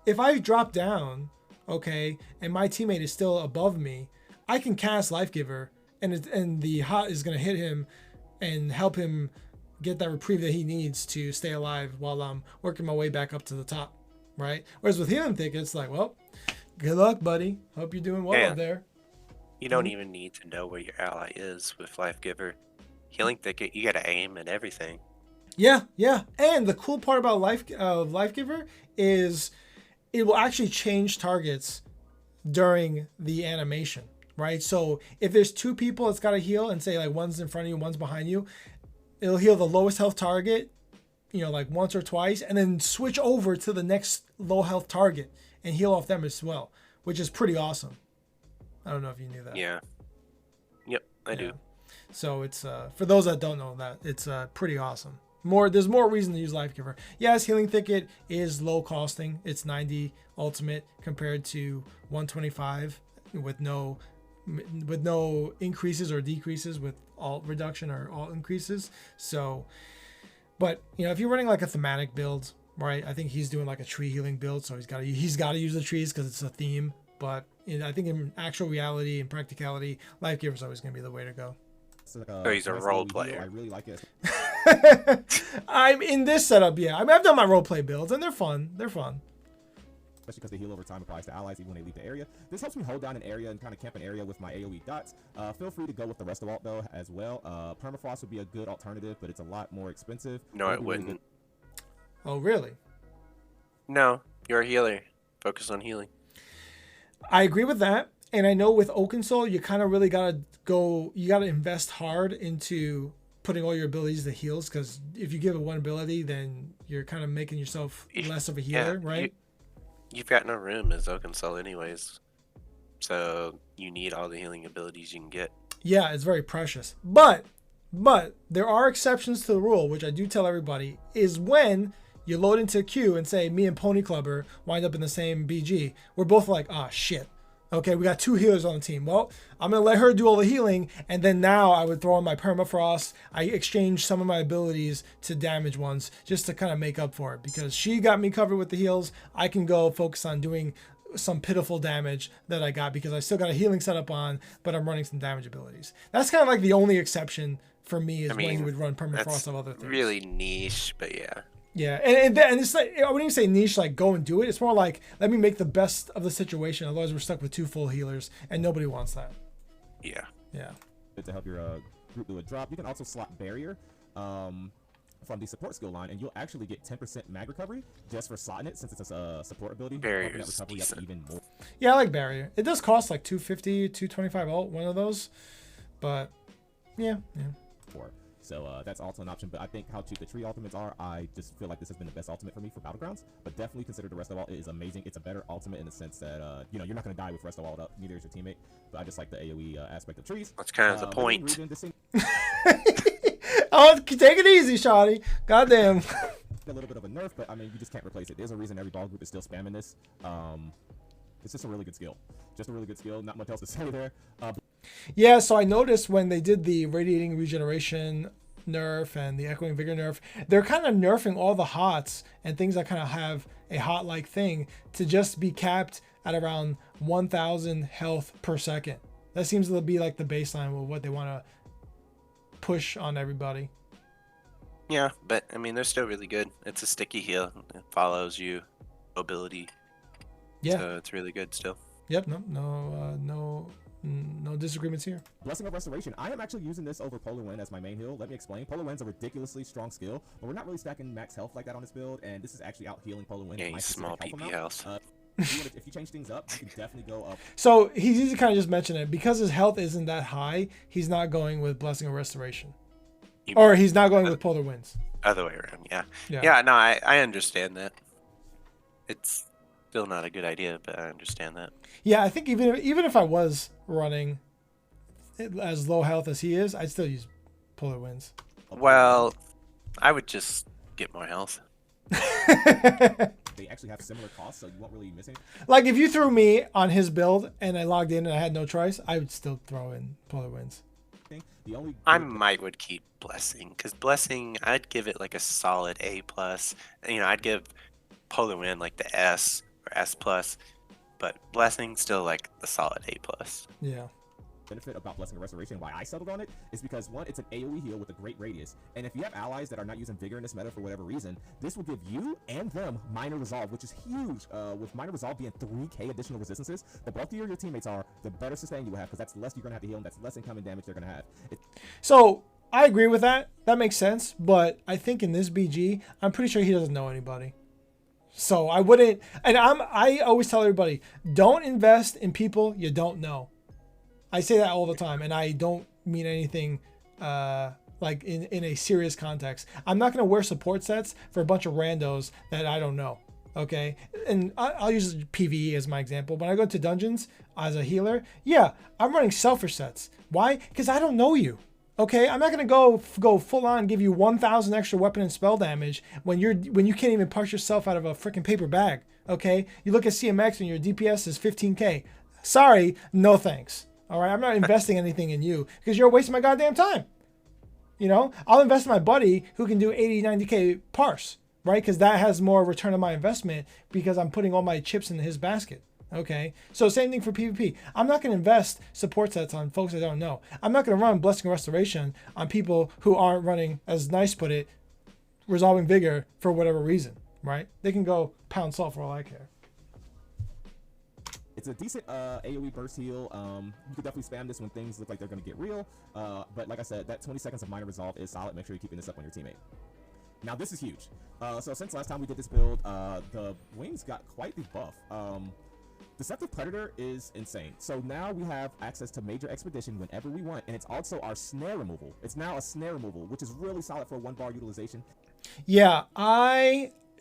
If I drop down, okay, and my teammate is still above me, I can cast Life Giver, and the hot is gonna hit him and help him get that reprieve that he needs to stay alive while I'm working my way back up to the top, right? Whereas with Healing Thicket, it's like, well, good luck, buddy. Hope you're doing well up there. You don't even need to know where your ally is with Life Giver. Healing Thicket, you gotta aim and everything. Yeah. And the cool part about Life Giver is it will actually change targets during the animation, right? So if there's 2 people it's got to heal, and say like one's in front of you, one's behind you, it'll heal the lowest health target, you know, like once or twice, and then switch over to the next low health target and heal off them as well, which is pretty awesome. I don't know if you knew that. Yeah. Yep, I do. So it's for those that don't know that, it's pretty awesome. There's more reason to use Life Giver. Yes, Healing Thicket is low costing. It's 90 ultimate compared to 125 with no increases or decreases, with alt reduction or alt increases. So, but if you're running like a thematic build, right? I think he's doing like a tree healing build, so he's got to use the trees because it's a theme. But I think in actual reality and practicality, Life Giver is always going to be the way to go. So he's a role player. I really like it. I'm in this setup, yeah. I've done my role play builds, and they're fun. Especially because the heal over time applies to allies even when they leave the area. This helps me hold down an area and kind of camp an area with my AoE dots. Feel free to go with the rest of alt though as well. Permafrost would be a good alternative, but it's a lot more expensive. No, it wouldn't. Really Oh, really? No, you're a healer. Focus on healing. I agree with that. And I know with Oakensoul, you kind of really got to invest hard into putting all your abilities to heals, because if you give it one ability, then you're kind of making yourself less of a healer, right? You've got no room as Oakensoul anyways. So you need all the healing abilities you can get. Yeah, it's very precious. But there are exceptions to the rule, which I do tell everybody, is when you load into a queue and say, me and Pony Clubber wind up in the same BG. We're both like, shit. Okay, we got 2 healers on the team. Well, I'm going to let her do all the healing, and then now I would throw in my Permafrost. I exchange some of my abilities to damage ones just to kind of make up for it, because she got me covered with the heals. I can go focus on doing some pitiful damage that I got because I still got a healing setup on, but I'm running some damage abilities. That's kind of like the only exception for me is when you would run Permafrost of other things. Really niche, but yeah. Yeah, and it's like, I wouldn't even say niche, like go and do it. It's more like, let me make the best of the situation. Otherwise, we're stuck with 2 full healers, and nobody wants that. Yeah. Yeah. to help your group do a drop. You can also slot Barrier from the support skill line, and you'll actually get 10% mag recovery just for slotting it, since it's a support ability. Barrier is decent. Even more. Yeah, I like Barrier. It does cost like 250, 225 ult, one of those. But, yeah. So that's also an option, but I think how cheap the tree ultimates are, I just feel like this has been the best ultimate for me for Battlegrounds, but definitely consider the rest of all. It is amazing. It's a better ultimate in the sense that, you're not going to die with rest of all up, neither is your teammate, but I just like the AoE aspect of trees. That's kind of the point. Oh, take it easy, Shawty. Goddamn. A little bit of a nerf, but I mean, you just can't replace it. There's a reason every ball group is still spamming this. It's just a really good skill. Not much else to say there. Yeah, so I noticed when they did the Radiating Regeneration nerf and the Echoing Vigor nerf, they're kind of nerfing all the hots and things that kind of have a hot-like thing to just be capped at around 1,000 health per second. That seems to be like the baseline of what they want to push on everybody. Yeah, but I mean, they're still really good. It's a sticky heal. It follows you, mobility. Yeah. So it's really good still. Yep. No disagreements here. Blessing of Restoration. I am actually using this over Polar Wind as my main heal. Let me explain. Polar Wind's a ridiculously strong skill, but we're not really stacking max health like that on this build, and this is actually out healing Polar Wind. Yeah, he's small PP health. If you change things up, you can definitely go up. So he's easy to kind of just mention it. Because his health isn't that high, he's not going with Blessing of Restoration. Or he's not going with Polar Winds. Other way around, yeah. Yeah, no, I understand that. It's still not a good idea, but I understand that. Yeah, I think even if I was running as low health as he is, I'd still use Polar Winds. Well, I would just get more health. They actually have similar costs, so you won't really miss anything. Like, if you threw me on his build and I logged in and I had no choice, I would still throw in Polar Winds. I would keep Blessing, because Blessing, I'd give it like a solid A+. I'd give Polar Wind like the S or S+, but Blessing still like the solid A+. Yeah. Benefit about Blessing of Restoration, why I settled on it, is because one, it's an AoE heal with a great radius, and if you have allies that are not using Vigor in this meta for whatever reason, this will give you and them Minor Resolve, which is huge. With Minor Resolve being 3k additional resistances, the bulkier your teammates are, the better sustain you will have, because that's less you're going to have to heal, and that's less incoming damage they're going to have. So, I agree with that. That makes sense, but I think in this BG, I'm pretty sure he doesn't know anybody. So, I wouldn't, and I always tell everybody, don't invest in people you don't know. I say that all the time, and I don't mean anything like in a serious context. I'm not going to wear support sets for a bunch of randos that I don't know, okay? And I'll use PvE as my example. When I go to dungeons as a healer, yeah, I'm running selfish sets. Why? Because I don't know you, Okay, I'm not gonna go full on give you 1,000 extra weapon and spell damage when you can't even punch yourself out of a freaking paper bag. Okay, you look at CMX and your DPS is 15k. Sorry, no thanks. All right, I'm not investing anything in you because you're wasting my goddamn time. You know, I'll invest in my buddy who can do 80, 90k parse, right? Because that has more return on my investment because I'm putting all my chips in his basket. Okay, so same thing for PvP. I'm not going to invest support sets on folks I don't know. I'm not going to run Blessing Restoration on people who aren't running, as Nice put it, Resolving Vigor for whatever reason, right? They can go pound salt for all I care. It's a decent AoE burst heal. You could definitely spam this when things look like they're going to get real. But like I said, that 20 seconds of minor resolve is solid. Make sure you're keeping this up on your teammate. Now this is huge. So since last time we did this build, the wings got quite the buff. Deceptive Predator is insane. So now we have access to Major Expedition whenever we want, and it's also our snare removal. It's now a snare removal, which is really solid for 1 bar utilization. Yeah,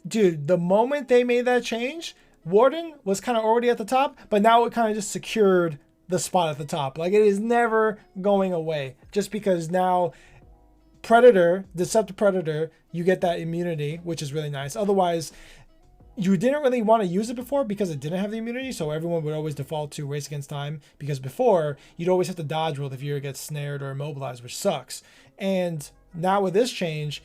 dude, the moment they made that change, Warden was kind of already at the top, but now it kind of just secured the spot at the top. Like, it is never going away, just because now Predator, Deceptive Predator, you get that immunity, which is really nice. Otherwise, you didn't really want to use it before because it didn't have the immunity, so everyone would always default to Race Against Time, because before, you'd always have to dodge roll if you get snared or immobilized, which sucks. And now with this change,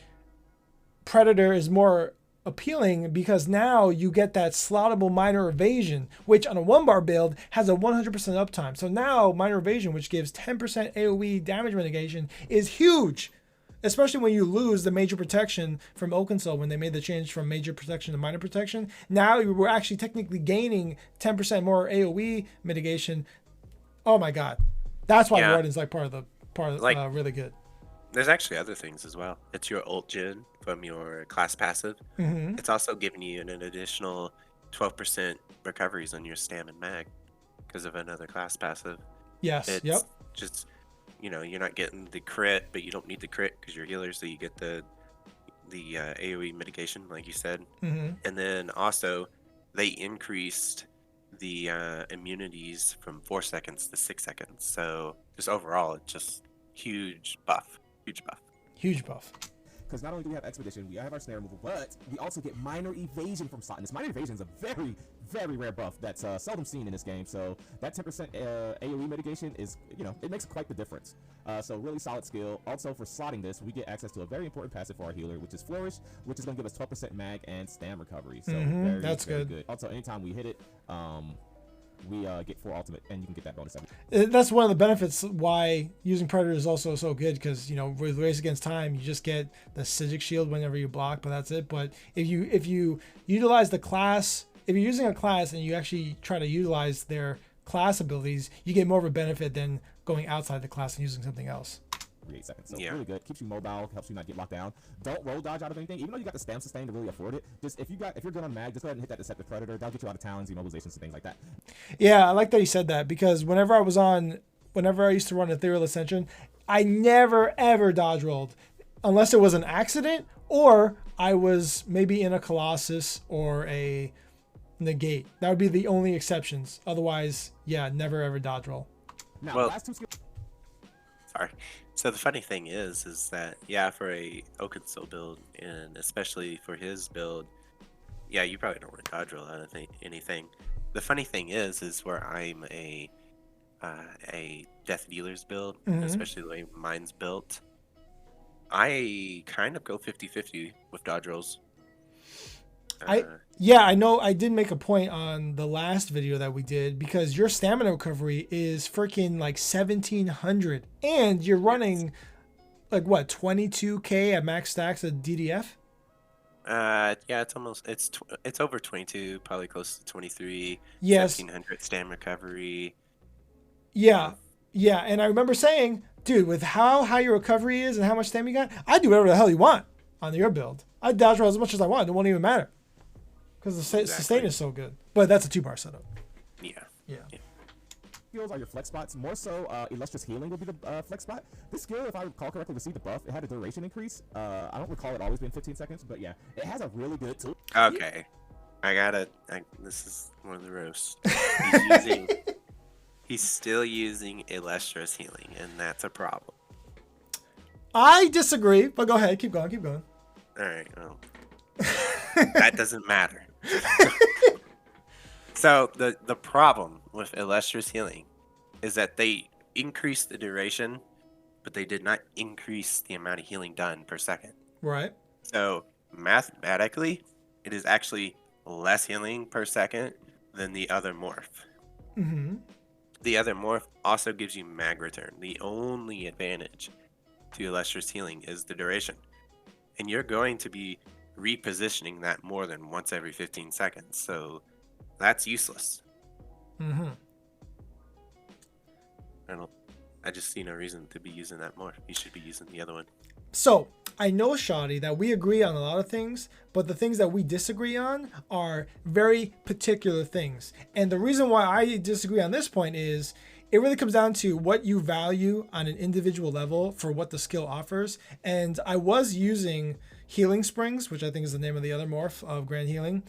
Predator is more appealing because now you get that slottable minor evasion, which on a 1-bar build has a 100% uptime. So now minor evasion, which gives 10% AoE damage mitigation, is huge. Especially when you lose the major protection from Oakensoul when they made the change from major protection to minor protection. Now we're actually technically gaining 10% more AoE mitigation. Oh my god. That's why Warden's like part of really good. There's actually other things as well. It's your ult gen from your class passive. Mm-hmm. It's also giving you an additional 12% recoveries on your stam and mag because of another class passive. Yes. It's just, you know, you're not getting the crit, but you don't need the crit because you're healer, so you get the AoE mitigation, like you said. Mm-hmm. And then also, they increased the immunities from 4 seconds to 6 seconds. So just overall, it's just huge buff. Huge buff. Because not only do we have Expedition, we have our snare removal, but we also get minor evasion from slot. And this minor evasion is a very, very rare buff that's seldom seen in this game. So that 10% AoE mitigation is, you know, it makes quite the difference. So really solid skill. Also for slotting this, we get access to a very important passive for our healer, which is Flourish, which is going to give us 12% mag and stam recovery. So that's very good. Also, anytime we hit it, we get 4 ultimate, and you can get that bonus. That's one of the benefits why using Predator is also so good, because, you know, with Race Against Time, you just get the Psijic shield whenever you block, but that's it. But if you utilize the class, if you're using a class and you actually try to utilize their class abilities, you get more of a benefit than going outside the class and using something else. 8 seconds. So really good. Keeps you mobile, helps you not get locked down. Don't roll dodge out of anything, even though you got the stam sustain to really afford it. Just if you're good on mag, just go ahead and hit that Deceptive Predator. That'll get you out of talons, immobilizations, and things like that. Yeah, I like that he said that, because whenever I used to run Ethereal Ascension, I never ever dodge rolled unless it was an accident or I was maybe in a Colossus or a Negate. That would be the only exceptions. Otherwise, yeah, never ever dodge roll. Now, last 2 skills. Sorry. So the funny thing is that, yeah, for a Oakensoul build, and especially for his build, yeah, you probably don't want to dodge roll out of anything. The funny thing is where I'm a Death Dealer's build, especially the way mine's built, I kind of go 50-50 with dodge rolls. I know I did make a point on the last video that we did, because your stamina recovery is freaking like 1700 and you're running like what, 22k at max stacks at DDF? Yeah, it's over 22, probably close to 23. Yes. 1700 stam recovery. Yeah, and I remember saying, dude, with how high your recovery is and how much stam you got, I do whatever the hell you want on your build. I dodge roll as much as I want. It won't even matter. Because the sustain is so good. But that's a 2-bar setup. Yeah. Skills are your flex spots. More so, Illustrious Healing will be the flex spot. This skill, if I recall correctly, received the buff. It had a duration increase. I don't recall it always being 15 seconds, but yeah, it has a really good tool. Okay. This is one of the roasts. He's still using Illustrious Healing, and that's a problem. I disagree, but go ahead. Keep going. Keep going. All right. Well, that doesn't matter. So the problem with illustrious healing is that they increased the duration, but they did not increase the amount of healing done per second. Right. So mathematically, it is actually less healing per second than the other morph. Mm-hmm. The other morph also gives you mag return. The only advantage to illustrious healing is the duration. And you're going to be repositioning that more than once every 15 seconds. So that's useless. Mm-hmm. I just see no reason to be using that more. You should be using the other one. So I know, Shoddy, that we agree on a lot of things, but the things that we disagree on are very particular things. And the reason why I disagree on this point is it really comes down to what you value on an individual level for what the skill offers. And I was using Healing Springs, which I think is the name of the other morph of Grand Healing,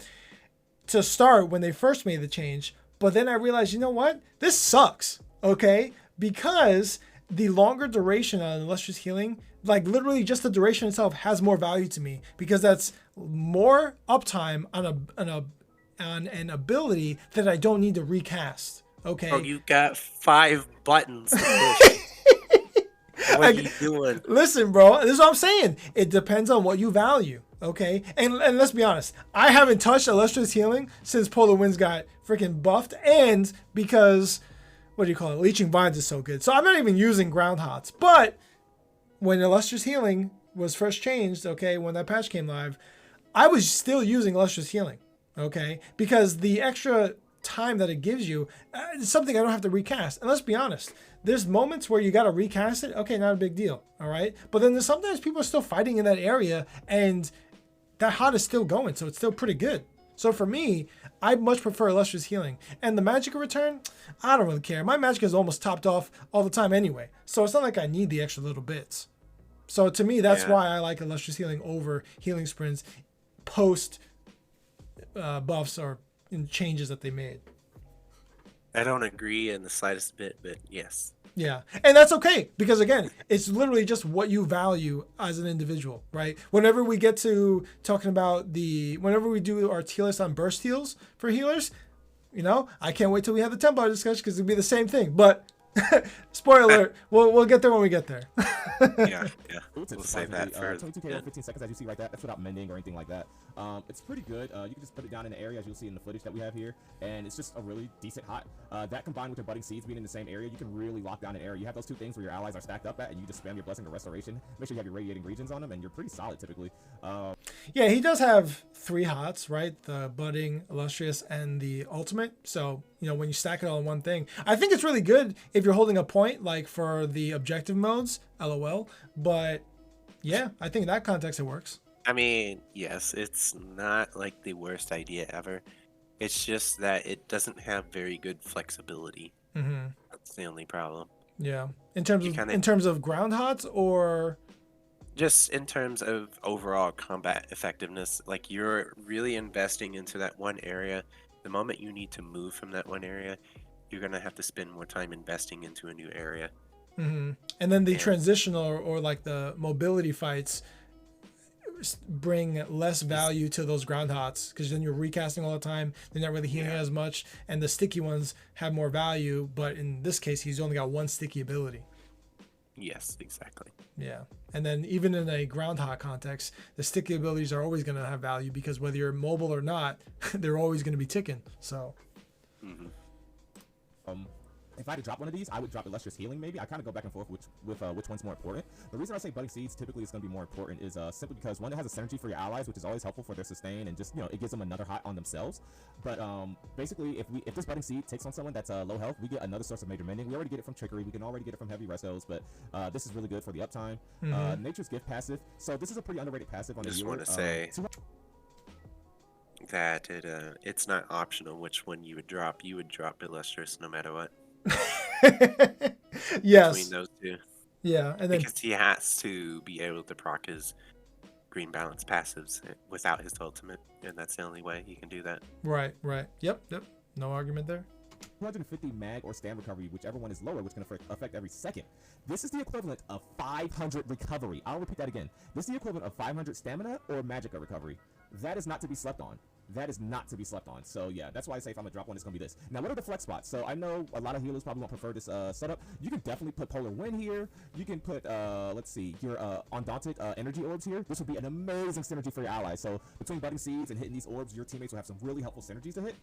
to start when they first made the change. But then I realized, you know what? This sucks, okay? Because the longer duration on Illustrious Healing, like literally just the duration itself, has more value to me because that's more uptime on an ability that I don't need to recast. Okay. Oh, you got 5 buttons to push. What are you doing? Listen, bro, this is what I'm saying. It depends on what you value. Okay. And let's be honest, I haven't touched Illustrious Healing since Polar Winds got freaking buffed, and because what do you call it? Leeching Vines is so good. So I'm not even using ground hots. But when Illustrious Healing was first changed, okay, when that patch came live, I was still using Illustrious Healing, okay, because the extra time that it gives you is something I don't have to recast. And let's be honest, there's moments where you got to recast it. Okay, not a big deal. All right. But then there's sometimes people are still fighting in that area and that hot is still going. So it's still pretty good. So for me, I much prefer Illustrious Healing. And the magic return, I don't really care. My magic is almost topped off all the time anyway. So it's not like I need the extra little bits. So to me, that's why I like Illustrious Healing over Healing Sprints post buffs or in changes that they made. I don't agree in the slightest bit, but yes. Yeah. And that's okay. Because again, it's literally just what you value as an individual, right? Whenever we get to talking about whenever we do our tier list on burst heals for healers, you know, I can't wait till we have the Templar discussion because it'll be the same thing. But spoiler alert, we'll get there when we get there. Yeah. We'll save that for 22k 15 seconds, as you see right there. That's without mending or anything like that. It's pretty good. You can just put it down in the area, as you'll see in the footage that we have here, and it's just a really decent hot. That combined with your budding seeds being in the same area, you can really lock down an area. You have those two things where your allies are stacked up at, and you just spam your blessing to restoration. Make sure you have your radiating regions on them, and you're pretty solid typically. Yeah, he does have 3 hots, right? The budding, illustrious, and the ultimate. So, you know, when you stack it all in one thing, I think it's really good if you're holding a point, like for the objective modes, LOL. But yeah, I think in that context it works. I mean, yes, it's not like the worst idea ever. It's just that it doesn't have very good flexibility. Mm-hmm. That's the only problem. Yeah, in terms of ground hots, or just in terms of overall combat effectiveness, like you're really investing into that one area. The moment you need to move from that one area, you're gonna have to spend more time investing into a new area. Mm-hmm. And then the transitional or like the mobility fights bring less value to those ground hots because then you're recasting all the time. They're not really healing as much, and the sticky ones have more value. But in this case, he's only got 1 sticky ability. Yes, exactly. Yeah, and then even in a ground hot context, the sticky abilities are always going to have value because whether you're mobile or not, they're always going to be ticking. So. Mm-hmm. If I had to drop one of these, I would drop Illustrious Healing maybe. I kind of go back and forth with which one's more important. The reason I say Budding Seeds typically is going to be more important is simply because one, it has a synergy for your allies, which is always helpful for their sustain and just, you know, it gives them another hot on themselves. But basically, if this Budding Seed takes on someone that's low health, we get another source of major mending. We already get it from Trickery. We can already get it from Heavy Restos, but this is really good for the uptime. Mm-hmm. Nature's Gift passive. So this is a pretty underrated passive on the Just healer. want to say that it's not optional which one you would drop. You would drop Illustrious no matter what. Yes. Between those two. Yeah, and then because he has to be able to proc his green balance passives without his ultimate, and that's the only way he can do that. right. Yep. No argument there. 250 mag or stam recovery, whichever one is lower, which can affect every second. This is the equivalent of 500 recovery. I'll repeat that again. This is the equivalent of 500 stamina or magicka recovery. That is not to be slept on. That is not to be slept on. So yeah, that's why I say if I'm gonna drop one, it's gonna be this. Now, what are the flex spots? So I know a lot of healers probably won't prefer this setup. You can definitely put Polar Wind here. You can put let's see, your Undaunted energy orbs here. This would be an amazing synergy for your allies. So between budding seeds and hitting these orbs, your teammates will have some really helpful synergies to hit.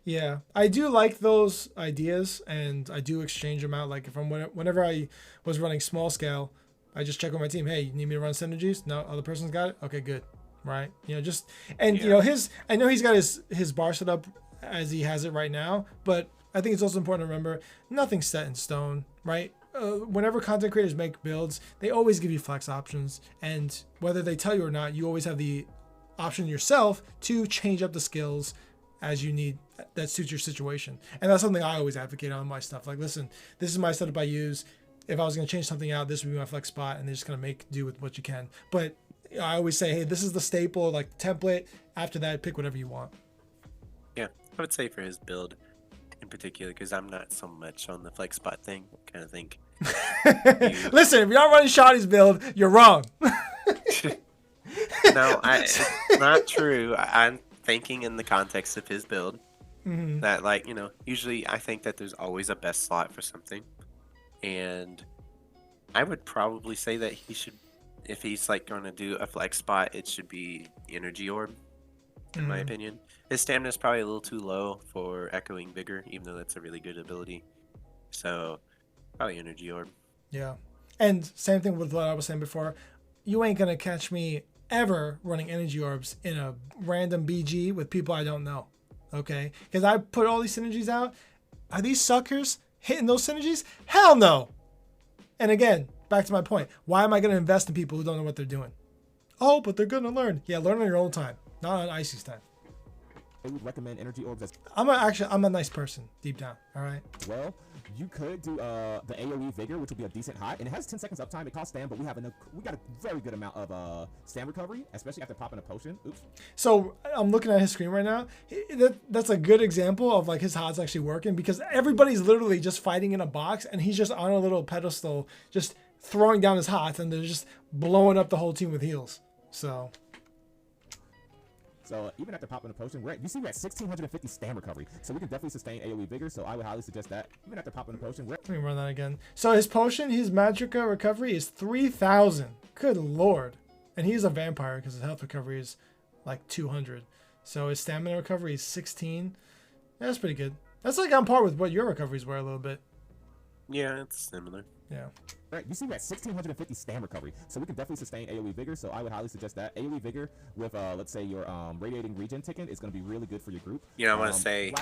Yeah, I do like those ideas, and I do exchange them out. Like if whenever I was running small scale, I just check with my team. Hey, you need me to run synergies? No, other person's got it. Okay, good. Right, you know, just and you know I know he's got his bar set up as he has it right now, but I think it's also important to remember nothing's set in stone, right? Whenever content creators make builds, they always give you flex options, and whether they tell you or not, you always have the option yourself to change up the skills as you need that suits your situation. And that's something I always advocate on my stuff. Like, listen, this is my setup I use. If I was going to change something out, this would be my flex spot, and they're just going to make do with what you can. But I always say, hey, this is the staple, like template. After that, pick whatever you want. Yeah, I would say for his build in particular, because I'm not so much on the flex spot thing. I kind of think. Listen, if you're not running Shoddy's build, you're wrong. No, it's not true. I'm thinking in the context of his build that, like, you know, usually I think that there's always a best slot for something, and I would probably say that he should. If he's like going to do a flex spot, it should be energy orb, in my opinion. His stamina is probably a little too low for echoing vigor, even though that's a really good ability. So probably energy orb. Yeah, and same thing with what I was saying before. You ain't gonna catch me ever running energy orbs in a random BG with people I don't know. Okay, because I put all these synergies out. Are these suckers hitting those synergies? Hell no. And again, back to my point. Why am I going to invest in people who don't know what they're doing? Oh, but they're going to learn. Yeah, learn on your own time, not on Icy's time. I would recommend energy orbs as I'm a nice person deep down. All right. well. You could do the AoE Vigor, which would be a decent hot, and it has 10 seconds uptime. It costs stam, but we got a very good amount of stam recovery, especially after popping a potion. Oops. So I'm looking at his screen right now. That's a good example of like his HOTS actually working, because everybody's literally just fighting in a box, and he's just on a little pedestal, just throwing down his HOTS, and they're just blowing up the whole team with heals. So even after popping a potion, we're at 1,650 stam recovery. So we can definitely sustain AoE Vigor, so I would highly suggest that. Even after popping a potion, let me run that again. So his potion, his magicka recovery is 3,000. Good lord. And he's a vampire because his health recovery is like 200. So his stamina recovery is 16. That's pretty good. That's like on par with what your recoveries were a little bit. Yeah, it's similar. Yeah. Right, you see we're at 1,650 stam recovery, so we can definitely sustain AoE Vigor, so I would highly suggest that. AoE Vigor with, let's say, your Radiating Regen ticket is going to be really good for your group. You know, I want to say,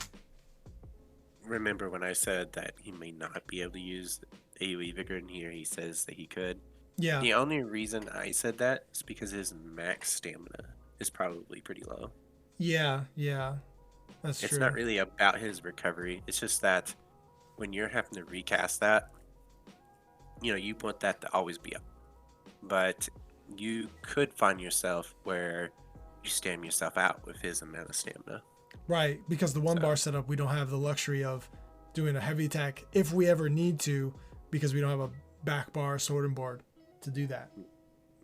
remember when I said that he may not be able to use AoE Vigor, and here he says that he could? Yeah. The only reason I said that is because his max stamina is probably pretty low. Yeah, that's true. It's not really about his recovery, it's just that when you're having to recast that, you know, you want that to always be up. But you could find yourself where you stam yourself out with his amount of stamina. Right, because the one bar setup, we don't have the luxury of doing a heavy attack if we ever need to, because we don't have a back bar sorting board to do that.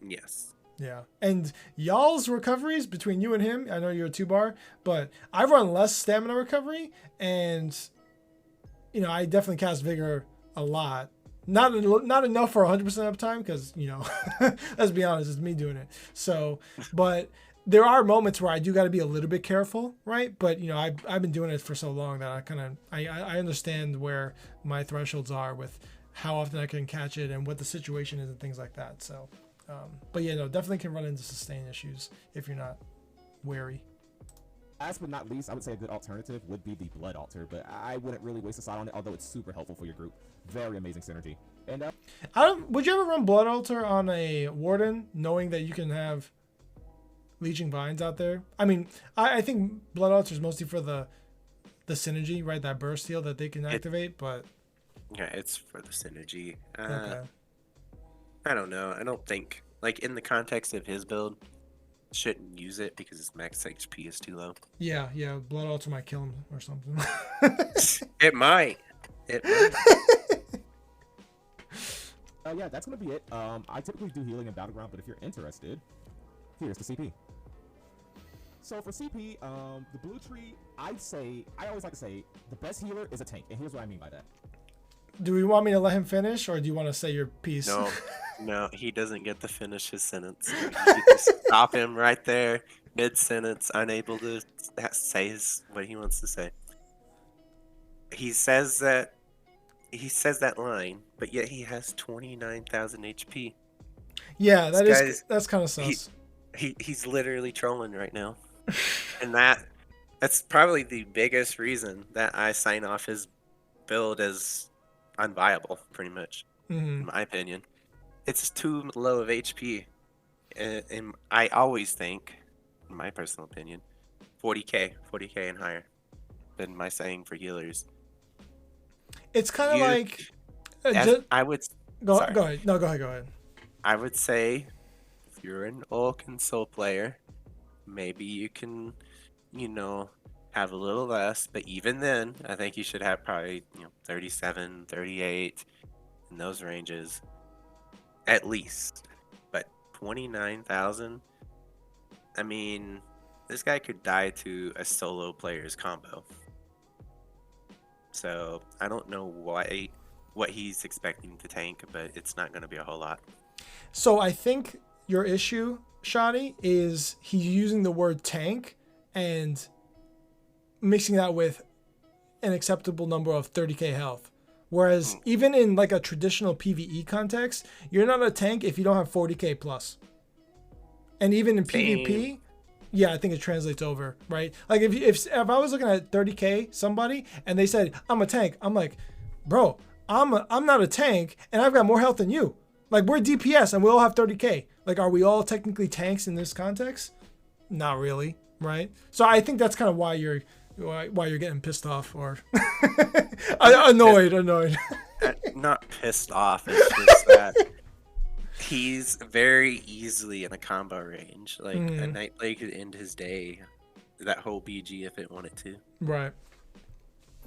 Yes. Yeah. And y'all's recoveries between you and him, I know you're a 2-bar, but I run less stamina recovery, and you know, I definitely cast Vigor a lot. Not enough for 100% uptime, because, you know, let's be honest, it's me doing it. So, but there are moments where I do got to be a little bit careful, right? But, you know, I've been doing it for so long that I understand where my thresholds are with how often I can catch it and what the situation is and things like that. So, but yeah, no, definitely can run into sustain issues if you're not wary. Last but not least, I would say a good alternative would be the Blood Altar, but I wouldn't really waste a slot on it, although it's super helpful for your group. Very amazing synergy. And would you ever run Blood Altar on a Warden, knowing that you can have Leeching Vines out there? I mean, I think Blood Altar is mostly for the synergy, right? That burst heal that they can activate, but yeah, it's for the synergy. Okay. I don't know. I don't think, like, in the context of his build, shouldn't use it because his max HP is too low. Yeah, Blood Altar might kill him or something. It might. It might. Yeah, that's gonna be it. I typically do healing in Battleground, but if you're interested, here's the CP. So for CP, the blue tree, I always like to say, the best healer is a tank, and here's what I mean by that. Do we want me to let him finish, or do you want to say your piece? No, he doesn't get to finish his sentence. You just stop him right there, mid-sentence, unable to say what he wants to say. He says that line, but yet he has 29,000 HP. Yeah, that's kind of sus. He's literally trolling right now. And that's probably the biggest reason that I sign off his build as unviable, pretty much, in my opinion. It's too low of HP. And I always think, in my personal opinion, 40k and higher than my saying for healers. It's kind of like... I would... Go ahead. No, go ahead. I would say, if you're an old console player, maybe you can, have a little less. But even then, I think you should have probably, 37, 38, in those ranges. At least. But 29,000? I mean, this guy could die to a solo player's combo. So, I don't know what he's expecting to tank, but it's not going to be a whole lot. So, I think your issue, Shoddy, is he's using the word tank and mixing that with an acceptable number of 30k health. Whereas even in like a traditional PvE context, you're not a tank if you don't have 40k plus. And even in PvP, yeah, I think it translates over, right? Like if I was looking at 30k somebody and they said I'm a tank, I'm like, bro, I'm not a tank and I've got more health than you. Like we're DPS and we all have 30k. Like are we all technically tanks in this context? Not really, right? So I think that's kind of why you're getting pissed off or annoyed. Not pissed off. It's just that he's very easily in a combo range. Like a Nightblade could end his day, that whole BG if it wanted to. Right.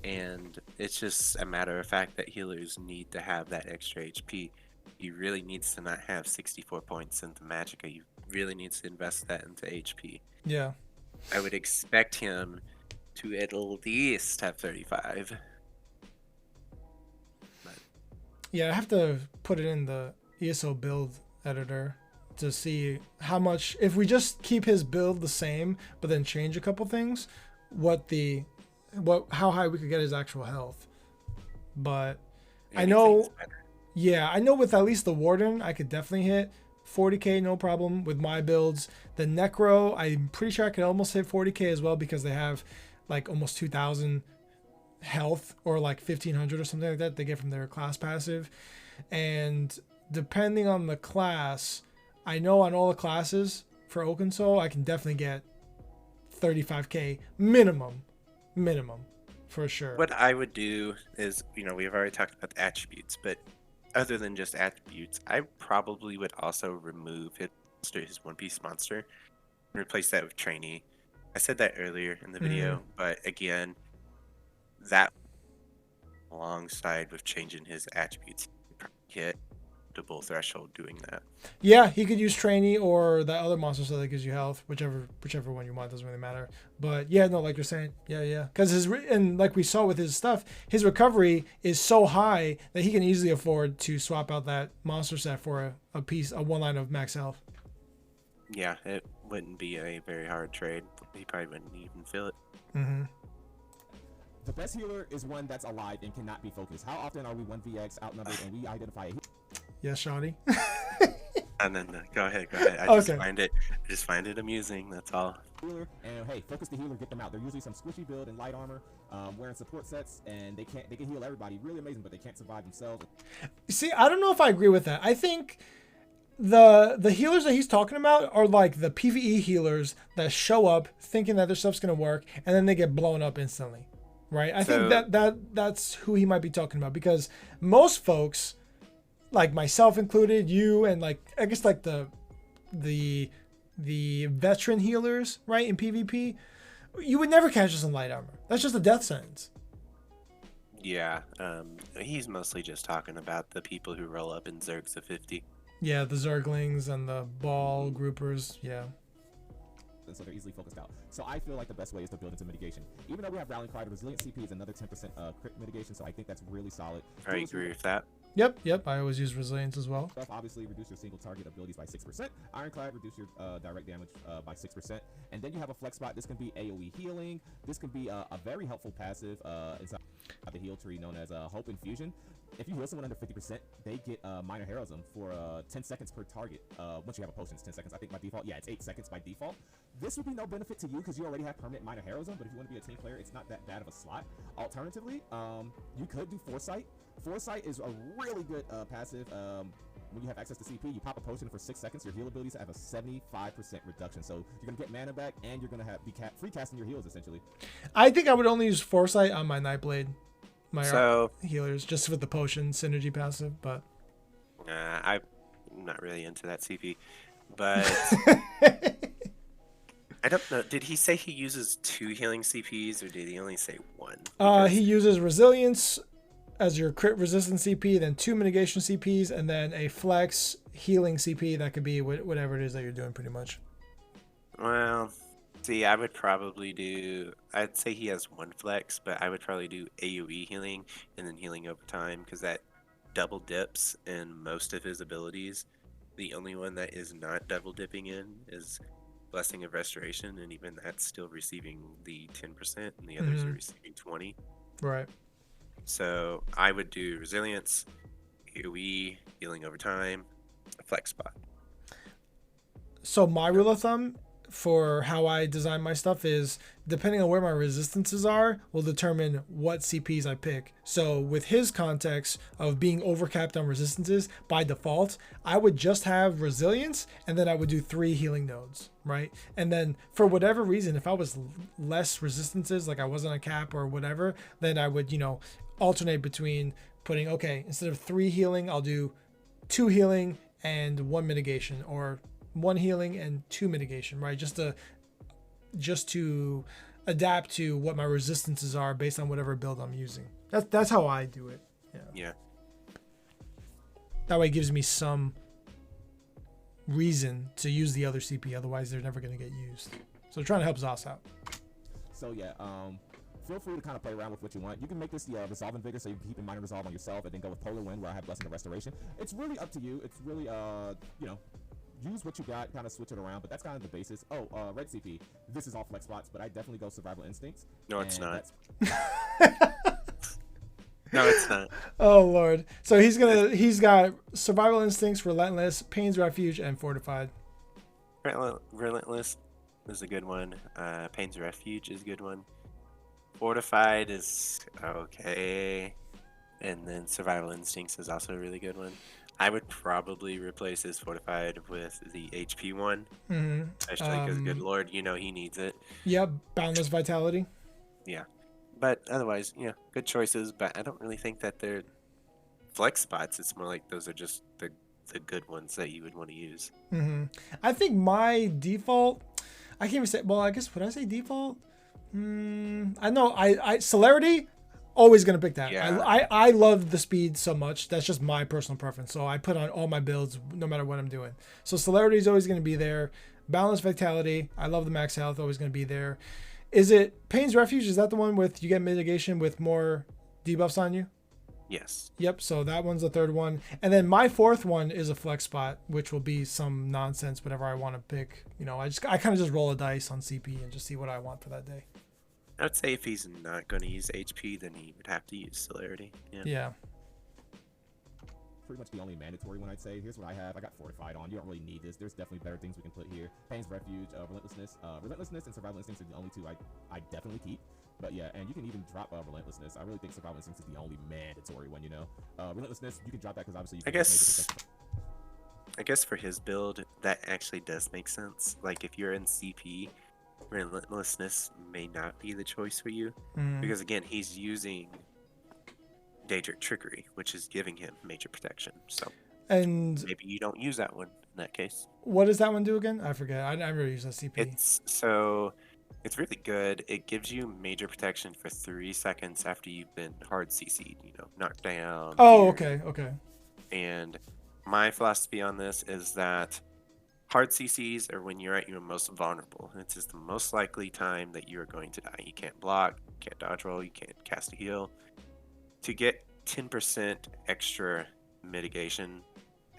And it's just a matter of fact that healers need to have that extra HP. He really needs to not have 64 points into Magicka. He really needs to invest that into HP. Yeah. I would expect him to at least have 35. But... yeah, I have to put it in the ESO build editor to see how much, if we just keep his build the same but then change a couple things, how high we could get his actual health. But I know with at least the Warden I could definitely hit 40k no problem with my builds. The Necro, I'm pretty sure I could almost hit 40k as well because they have like almost 2,000 health or like 1,500 or something like that they get from their class passive. And depending on the class, I know on all the classes for Oaken Soul, I can definitely get 35k minimum for sure. What I would do is, we've already talked about the attributes, but other than just attributes, I probably would also remove his One Piece monster and replace that with trainee. I said that earlier in the video, but again, that alongside with changing his attributes, hit the bull threshold doing that. Yeah, he could use trainee or that other monster set that gives you health, whichever one you want, doesn't really matter. But yeah, no, like you're saying, yeah, because and like we saw with his stuff, his recovery is so high that he can easily afford to swap out that monster set for a one line of max health. Yeah, it wouldn't be a very hard trade. He probably wouldn't even feel it. The best healer is one that's alive and cannot be focused. How often are we 1vx outnumbered and we identify a healer? Yes, Shoddy. And then go ahead. I just find it amusing. That's all. Healer, and hey, focus the healer, get them out. They're usually some squishy build and light armor, wearing support sets, and they can heal everybody. Really amazing, but they can't survive themselves. See, I don't know if I agree with that. I think the healers that he's talking about are like the PvE healers that show up thinking that their stuff's gonna work, and then they get blown up instantly. Right? I think that's who he might be talking about, because most folks, like myself included, you and like I guess like the the veteran healers, right, in PvP, you would never catch us in light armor. That's just a death sentence. Yeah, he's mostly just talking about the people who roll up in Zergs of 50. Yeah, the Zerglings and the ball groupers. Yeah. And so they're easily focused out. So I feel like the best way is to build into mitigation. Even though we have Rallying Cry, the Resilient CP is another 10% crit mitigation, so I think that's really solid. I agree with that. Yep. I always use Resilience as well. Obviously, reduce your single target abilities by 6%. Ironclad, reduce your direct damage by 6%. And then you have a flex spot. This can be AoE healing. This can be a very helpful passive inside the heal tree known as Hope Infusion. If you heal someone under 50%, they get Minor Heroism for 10 seconds per target. Once you have a potion, it's 10 seconds. I think by default, yeah, it's 8 seconds by default. This would be no benefit to you because you already have permanent Minor Heroism, but if you want to be a team player, it's not that bad of a slot. Alternatively, you could do Foresight. Foresight is a really good passive. When you have access to CP, you pop a potion for 6 seconds. Your heal abilities have a 75% reduction. So you're going to get mana back, and you're going to be free casting your heals, essentially. I think I would only use Foresight on my Nightblade. So healers, just with the potion synergy passive, but I'm not really into that CP. But I don't know. Did he say he uses 2 healing CPs, or did he only say 1? He uses Resilience as your crit resistance CP, then 2 mitigation CPs, and then a flex healing CP that could be whatever it is that you're doing, pretty much. Well, see, I would probably do. I'd say he has 1 flex, but I would probably do AoE healing and then healing over time, because that double dips in most of his abilities. The only one that is not double dipping in is Blessing of Restoration, and even that's still receiving the 10%, and the others are receiving 20. Right. So I would do Resilience, AoE, healing over time, a flex spot. So my rule of thumb for how I design my stuff is, depending on where my resistances are, will determine what CPs I pick. So with his context of being overcapped on resistances, by default, I would just have Resilience, and then I would do 3 healing nodes, right? And then for whatever reason, if I was less resistances, like I wasn't a cap or whatever, then I would, alternate between putting, okay, instead of 3 healing, I'll do 2 healing and 1 mitigation, or 1 healing and 2 mitigation, right? Just to adapt to what my resistances are based on whatever build I'm using. That's how I do it. Yeah. That way it gives me some reason to use the other CP. Otherwise, they're never going to get used. So trying to help Zos out. So yeah, feel free to kind of play around with what you want. You can make this the Resolve and Vigor, so you can keep in Minor Resolve on yourself, and then go with Polar Wind, where I have Blessing of Restoration. It's really up to you. It's really, use what you got, kind of switch it around, but that's kind of the basis. Red CP. This is all flex spots, but I definitely go Survival Instincts. No, it's not. No, it's not. Oh Lord. So he's got Survival Instincts, Relentless, Pain's Refuge, and Fortified. Relentless is a good one. Pain's Refuge is a good one. Fortified is okay. And then Survival Instincts is also a really good one. I would probably replace his Fortified with the HP one. Especially because, good Lord, he needs it. Yep, Boundless Vitality. Yeah. But otherwise, good choices. But I don't really think that they're flex spots. It's more like those are just the good ones that you would want to use. I think my default, I can't even say, well, I guess, would I say default? I know, I Celerity, always going to pick that. Yeah. I love the speed so much. That's just my personal preference. So I put on all my builds no matter what I'm doing. So Celerity is always going to be there. Balanced Vitality, I love the max health, always going to be there. Is it Pain's Refuge? Is that the one with you get mitigation with more debuffs on you? Yes. Yep, so that one's the third one. And then my fourth one is a flex spot, which will be some nonsense, whatever I want to pick. I kind of just roll a dice on CP and just see what I want for that day. I would say if he's not going to use HP, then he would have to use Celerity. Yeah. Pretty much the only mandatory one I'd say. Here's what I have. I got Fortified on. You don't really need this. There's definitely better things we can put here. Pain's Refuge, Relentlessness. Relentlessness and Survival Instincts are the only 2 I definitely keep. But yeah, and you can even drop Relentlessness. I really think Survival Instincts is the only mandatory one, Relentlessness, you can drop that because obviously you can I guess for his build, that actually does make sense. Like if you're in CP, Relentlessness may not be the choice for you. Because again, he's using Daedric Trickery, which is giving him major protection. So and maybe you don't use that one. in that case. What does that one do again? I forget. I never use SCP. It's really good. It gives you major protection for 3 seconds after you've been hard CC'd, knocked down. Oh, feared. okay. And my philosophy on this is that hard CCs are when you're at your most vulnerable. It's just the most likely time that you're going to die. You can't block, you can't dodge roll, you can't cast a heal. To get 10% extra mitigation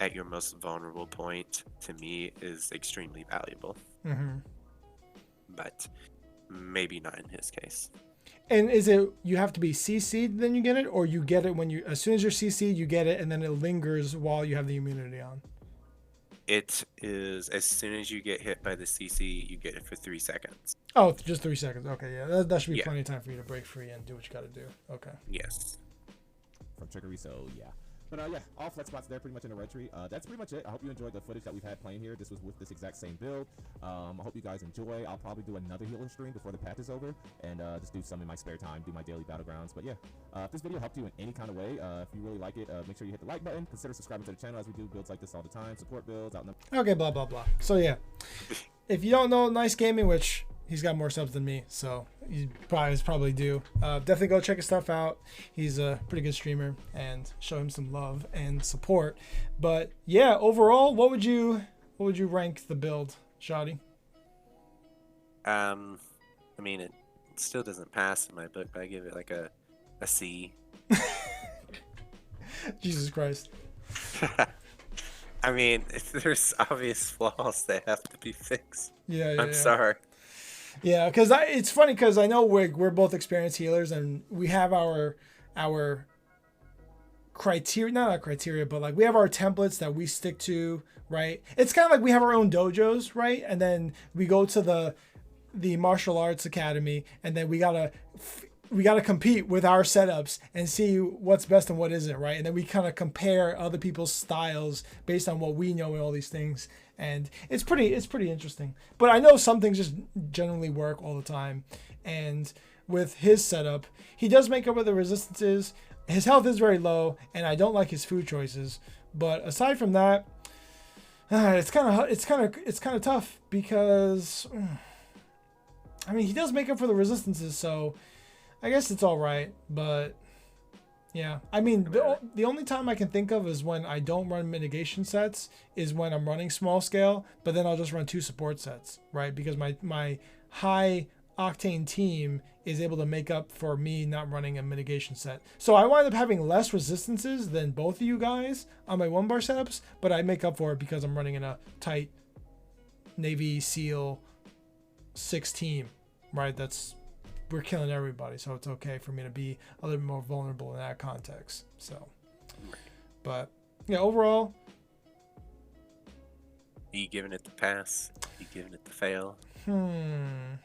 at your most vulnerable point, to me, is extremely valuable. Mm-hmm. But maybe not in his case. And is it you have to be CC'd then you get it, or you get it when as soon as you're CC'd you get it and then it lingers while you have the immunity on? It is as soon as you get hit by the CC, you get it for 3 seconds. Oh, just 3 seconds. Okay, yeah, that should be Yeah. plenty of time for you to break free and do what you got to do. Okay. Yes. From trickery, so yeah. But yeah, all flex spots there pretty much in the red tree. That's pretty much it. I hope you enjoyed the footage that we've had playing here. This was with this exact same build. I hope you guys enjoy. I'll probably do another healing stream before the patch is over and just do some in my spare time, do my daily battlegrounds. But yeah, if this video helped you in any kind of way, if you really like it, make sure you hit the like button. Consider subscribing to the channel as we do builds like this all the time. Support builds out in the... Okay, blah, blah, blah. So yeah, if you don't know Nice Gaming, which he's got more subs than me, so you probably do. Definitely go check his stuff out. He's a pretty good streamer, and show him some love and support. But yeah, overall, what would you rank the build, Shoddy? I mean, it still doesn't pass in my book, but I give it like a C. Jesus Christ. I mean, there's obvious flaws that have to be fixed. Yeah. I'm sorry. Yeah, because it's funny because I know we're both experienced healers and we have our criteria, not our criteria, but like we have our templates that we stick to, right? It's kind of like we have our own dojos, right? And then we go to the martial arts academy, and then we gotta compete with our setups and see what's best and what isn't, right? And then we kind of compare other people's styles based on what we know and all these things. And it's pretty interesting. But I know some things just generally work all the time. And with his setup, he does make up with the resistances. His health is very low, and I don't like his food choices. But aside from that, it's kind of tough because I mean, he does make up for the resistances, so I guess it's all right. But yeah, I mean, the only time I can think of is when I don't run mitigation sets is when I'm running small scale, but then I'll just run 2 support sets, right? Because my high octane team is able to make up for me not running a mitigation set. So I wind up having less resistances than both of you guys on my 1-bar setups, but I make up for it because I'm running in a tight Navy SEAL 6 team, right? We're killing everybody, so it's okay for me to be a little more vulnerable in that context. So, but yeah, overall, You giving it the pass? You giving it the fail? You're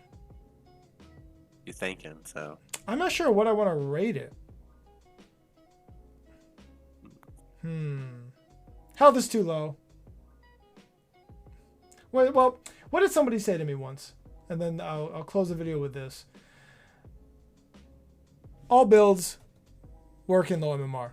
thinking, so. I'm not sure what I want to rate it. Health is too low. Well, what did somebody say to me once? And then I'll close the video with this. All builds work in low MMR.